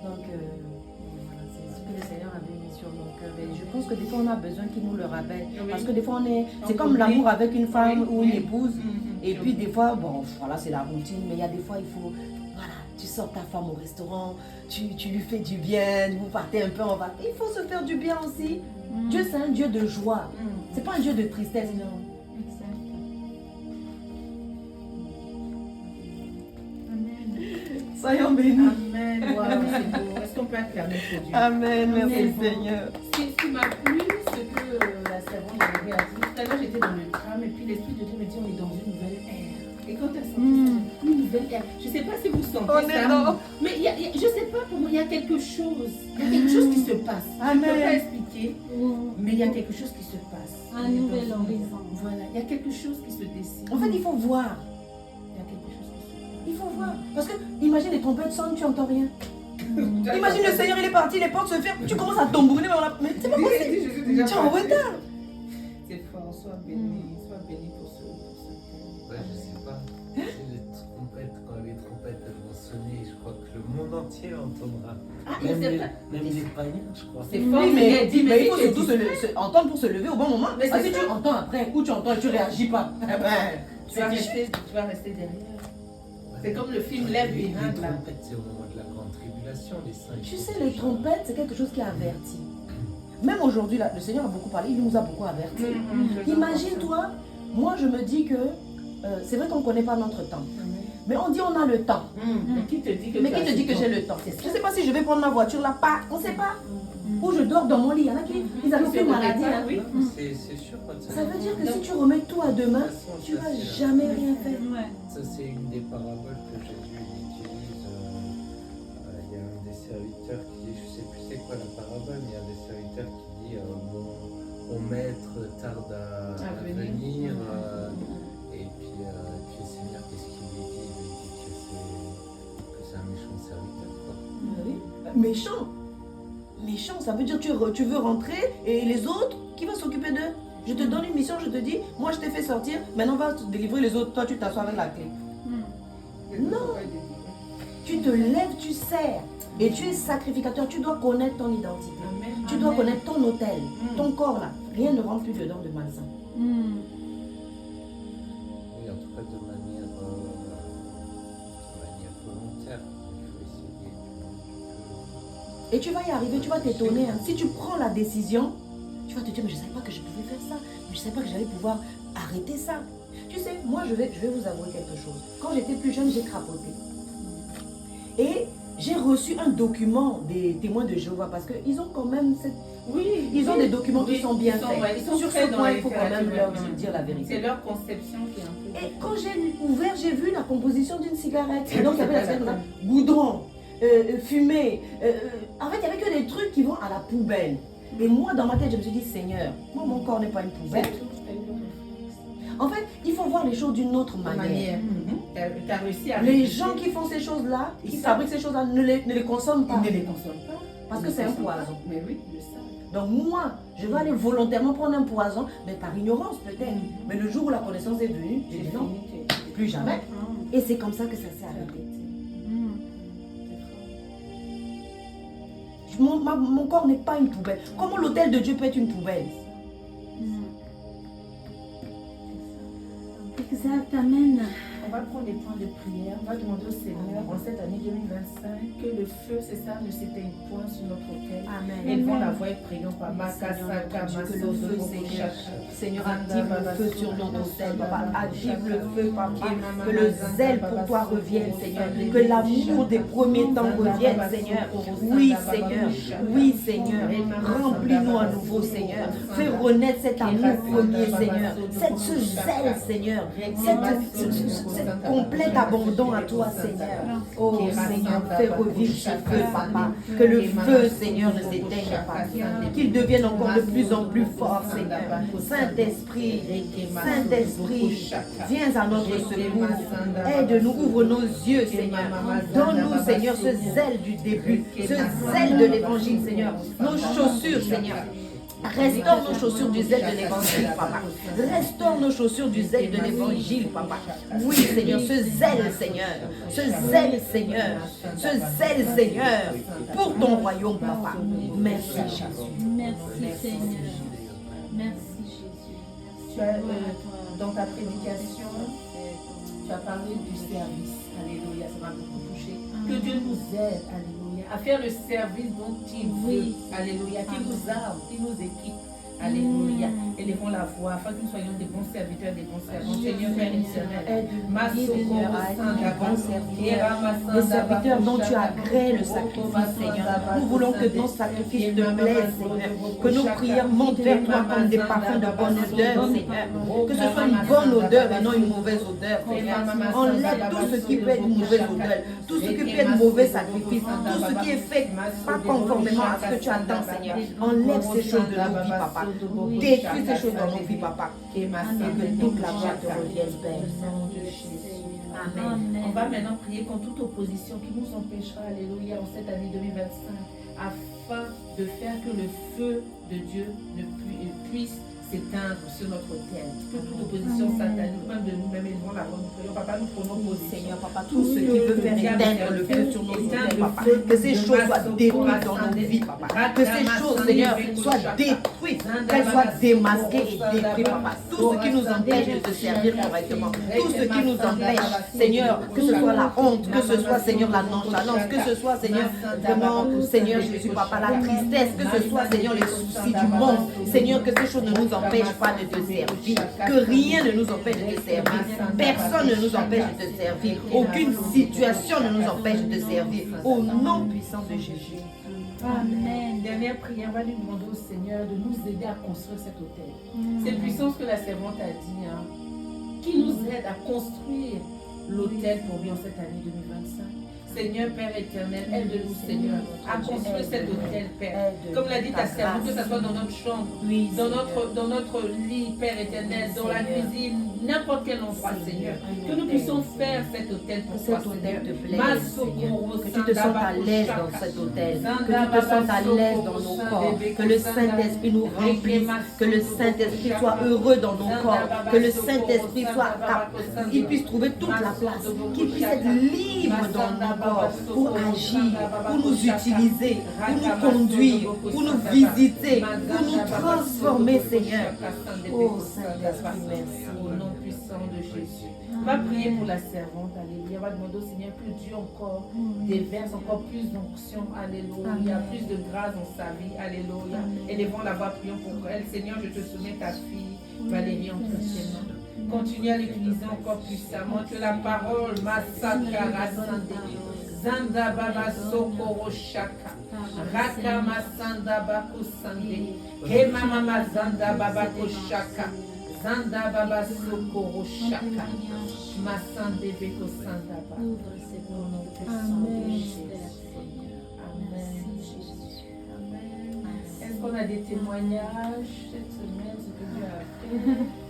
Donc, voilà, c'est ce que le Seigneur avait mis sur mon cœur. Et je pense que des fois, on a besoin qu'il nous le rappelle. Oui. Parce que des fois, c'est comme l'amour avec une femme ou une épouse. Mhm. Et puis, des fois, bon, voilà, c'est la routine. Mais il y a des fois, il faut... Voilà, tu sors ta femme au restaurant, tu lui fais du bien, vous partez un peu en vacances. Il faut se faire du bien aussi. Dieu, c'est un Dieu de joie. C'est pas un Dieu de tristesse. Non. Exact. Amen. Soyons bénis. Amen. Wow, c'est beau. Est-ce qu'on peut acclamer pour Dieu? Amen. Merci Amen. Seigneur. Ce qui m'a plu, ce que la servante avait dit. Tout à l'heure, j'étais dans le tram et puis l'Esprit de Dieu me dit on est dans une nouvelle ère. Et quand elle senti ça, une nouvelle ère, je ne sais pas si vous sentez On est ça, dans- mais je ne sais pas comment, il y a quelque chose. Il y a quelque chose qui se passe. Je ne peux Amen. pas expliquer, mais il y a quelque chose qui se passe. Un nouvel horizon. Voilà, il y a quelque chose qui se dessine. En fait, il faut voir. Il y a quelque chose qui se passe. Il faut voir. Parce que, imagine les trompettes sonnent, tu n'entends rien. D'accord. Imagine le Seigneur, il est parti, les portes se ferment, tu commences à tambouriner, mais c'est pas possible. Je suis déjà Tu es en partie. retard. C'est fort, sois béni pour ce thème. Ouais, je sais pas. C'est les trompettes, quand les trompettes elles vont sonner, je crois que le monde entier entendra. Ah, Même c'est les, vrai. même les païens, je crois. C'est fort, Oui, mais mais il faut surtout entendre pour se lever au bon moment. Mais Parce que c'est si tu ça. entends après un coup, tu entends et tu réagis pas. Eh ben, tu vas rester derrière. C'est comme le film Lève les les mains là. trompettes, c'est au moment de la grande tribulation, les saints. Tu sais, les trompettes, c'est quelque chose qui avertit. Même aujourd'hui, là, le Seigneur a beaucoup parlé, il nous a beaucoup avertis. Imagine-toi, moi je me dis que c'est vrai qu'on ne connaît pas notre temps. Mais on dit on a le temps. Mais qui te dit que Mais tu qui as te ce dit que temps? j'ai le temps? Je ne sais pas si je vais prendre ma voiture là, pas, on ne sait pas. Ou je dors dans mon lit. Il y en a qui ils n'ont aucune maladie. Hein. Oui. C'est sûr. Ça veut dire que si tu remets tout à demain, tu ne vas jamais rien faire. Ouais. Ça, c'est une des paraboles que Jésus utilise. Il y a un des serviteurs qui dit, je sais plus c'est quoi la parabole, mais il y a un des serviteurs qui dit mon maître tarde à venir. Et puis le Seigneur, qu'est-ce qu'il lui dit? Il lui dit que c'est un méchant serviteur. Quoi. Oui. Méchant. Méchant, ça veut dire que tu veux rentrer et les autres, qui va s'occuper d'eux? Je te donne une mission, je te dis, moi je t'ai fait sortir, maintenant va te délivrer les autres, toi tu t'assois avec la clé. Non. Tu te lèves, tu sers et tu es sacrificateur, tu dois connaître ton identité. Tu dois connaître ton hôtel, ton corps là. Rien ne rentre plus dedans de malsain. Oui, en tout cas de manière volontaire. Il faut essayer. Et tu vas y arriver, tu vas t'étonner. Hein. Si tu prends la décision, tu vas te dire, mais je ne savais pas que je pouvais faire ça. Mais je ne savais pas que j'allais pouvoir arrêter ça. Tu sais, moi, je vais vous avouer quelque chose. Quand j'étais plus jeune, j'ai crapoté. Et j'ai reçu un document des témoins de Jéhovah parce qu'ils ont quand même cette... Oui, Ils ont des documents qui sont bien ils sont- faits. ouais, ils sont Sur faits ce dans point, la il faut quand même leur littérature. dire la C'est vérité. leur conception qui est un peu... Et quand j'ai ouvert, j'ai vu la composition d'une cigarette. Et donc, il y avait la cigarette comme ça, goudron, fumée. En fait, il n'y avait que des trucs qui vont à la poubelle. Et moi, dans ma tête, je me suis dit, Seigneur, moi, mon corps n'est pas une poubelle. En fait, il faut voir les choses d'une autre manière. Tu as réussi à... Les gens qui font ces choses-là, qui fabriquent ces choses-là, ne les consomment pas. Ils ne les consomment pas. Parce Ils que ne c'est un consomment pas. poison. Mais oui, ils le savent. Donc moi, je vais aller volontairement prendre un poison, mais par ignorance peut-être. Mais le jour où la connaissance est venue, j'ai dit non, plus jamais. Et c'est comme ça que ça s'est arrêté. Mon corps n'est pas une poubelle. Comment l'autel de Dieu peut être une poubelle? Exact, amen. On va prendre des points de prière. On va demander au Seigneur en cette année 2025 que le feu, c'est ça, ne s'éteigne point sur notre autel. Amen. Élevons la voix et prions par Seigneur, que le feu, Seigneur, Seigneur, active le feu sur notre autel, Papa, active le feu, Papa, que le zèle pour toi revienne, Seigneur, que l'amour des premiers temps revienne, Seigneur. Oui, Seigneur, oui, Seigneur, remplis-nous à nouveau, Seigneur, fais renaître cet amour premier, Seigneur, ce zèle, Seigneur, cette complète abandon à toi, Seigneur. Oh, Seigneur, fais revivre ce feu, Papa, que le feu, Seigneur, ne s'éteigne pas, qu'il devienne encore de plus en plus fort, Seigneur. Saint-Esprit, Saint-Esprit, viens à notre secours. Aide-nous, ouvre nos yeux, Seigneur. Donne-nous, Seigneur, ce zèle du début, ce zèle de l'évangile, Seigneur. Nos chaussures, Seigneur. Restaure nos chaussures du zèle de l'évangile, papa. Restaure nos chaussures du zèle de l'évangile, papa. Oui, Seigneur, ce zèle, Seigneur. Ce zèle, Seigneur. Ce zèle, Seigneur, pour ton royaume, papa. Merci, Jésus. Merci, Seigneur. Merci, Jésus. Tu as, dans ta prédication, tu as parlé du service. Alléluia, ça m'a beaucoup touché. Que Dieu nous aide, alléluia, à faire le service dont il veut. Alléluia, qui nous arme, qui nous équipe. Alléluia. Élevons la voix afin que nous soyons des bons serviteurs, des bons servants. Seigneur Père éternel, des serviteurs dont tu agrées le sacrifice, Seigneur. Nous voulons que ton sacrifice te plaise, Seigneur. Que nos prières montent vers toi comme des parfums de bonne odeur, Seigneur. Que ce soit une bonne odeur et non une mauvaise odeur, Seigneur. Enlève tout ce qui peut être une mauvaise odeur, tout ce qui peut être mauvais sacrifice, tout ce qui est fait pas conformément à ce que tu attends, Seigneur. Enlève ces choses de nos vies, papa. Détruis ces choses dans nos vies, papa. Et que toute la gloire te revienne, Père. Amen. On va maintenant prier contre toute opposition qui nous empêchera, alléluia, en cette année 2025, afin de faire que le feu de Dieu ne puisse s'éteindre sur notre autel. Que toute opposition satanique, même de nous-mêmes, élevons la voix, nous prions, papa, nous prenons position. Seigneur, papa, tout ce qui veut faire éteindre le feu sur nos autels, papa, que ces choses soient détruites dans nos vies, papa. Que ces choses, Seigneur, soient détruites, qu'elles soient démasquées et détruites, papa. Tout ce qui nous empêche de te servir correctement, tout ce qui nous empêche, Seigneur, que ce soit la honte, que ce soit, Seigneur, la nonchalance, que ce soit, Seigneur, vraiment, Seigneur Jésus, papa, la tristesse, que ce soit, Seigneur, les soucis du monde, Seigneur, que ces choses ne nous empêche pas de te servir, que rien ne nous empêche de te servir, personne ne nous empêche de te servir, aucune situation ne nous empêche de te servir, au nom puissant de Jésus. Amen. Dernière prière, on va lui demander au Seigneur de nous aider à construire cet autel. C'est puissant ce que la servante a dit, hein, qui nous aide à construire l'autel pour lui en cette année 2025. Seigneur, Père éternel, aide-nous, Seigneur, à construire cet autel, Père. Comme l'a dit ta servante, que ce soit dans notre chambre, dans notre lit, Père éternel, dans la cuisine, n'importe quel endroit, Seigneur. Que nous puissions faire cet autel pour toi, Seigneur. Que tu te sentes à l'aise dans cet autel, que tu te sentes à l'aise dans nos corps, que le Saint-Esprit nous remplisse, que le Saint-Esprit soit heureux dans nos corps, que le Saint-Esprit soit, qu'il puisse trouver toute la place, qu'il puisse être libre dans nos corps, pour agir, pour nous utiliser, pour nous conduire, pour nous visiter, pour nous transformer, Seigneur. Oh Saint-Esprit, merci. Au nom puissant de Jésus. On va prier pour la servante, alléluia. On va demander au Seigneur que Dieu encore déverse encore plus d'onction, alléluia, plus de grâce dans sa vie, alléluia. Élevons la voix, prions pour elle. Seigneur, je te soumets ta fille, Valérie, entre tes mains. Continue à l'utiliser encore puissamment. Que la parole, Massakara Sandé, Zanda Baba Sokoro Shaka, Raka Masanda Baku Sande, Kema Mama Zanda Baba Koshaka, Zanda Baba Sokoro Shaka, Masande Beko Sanda Baba. Amen. Est-ce qu'on a des témoignages cette semaine, ce que Dieu a fait?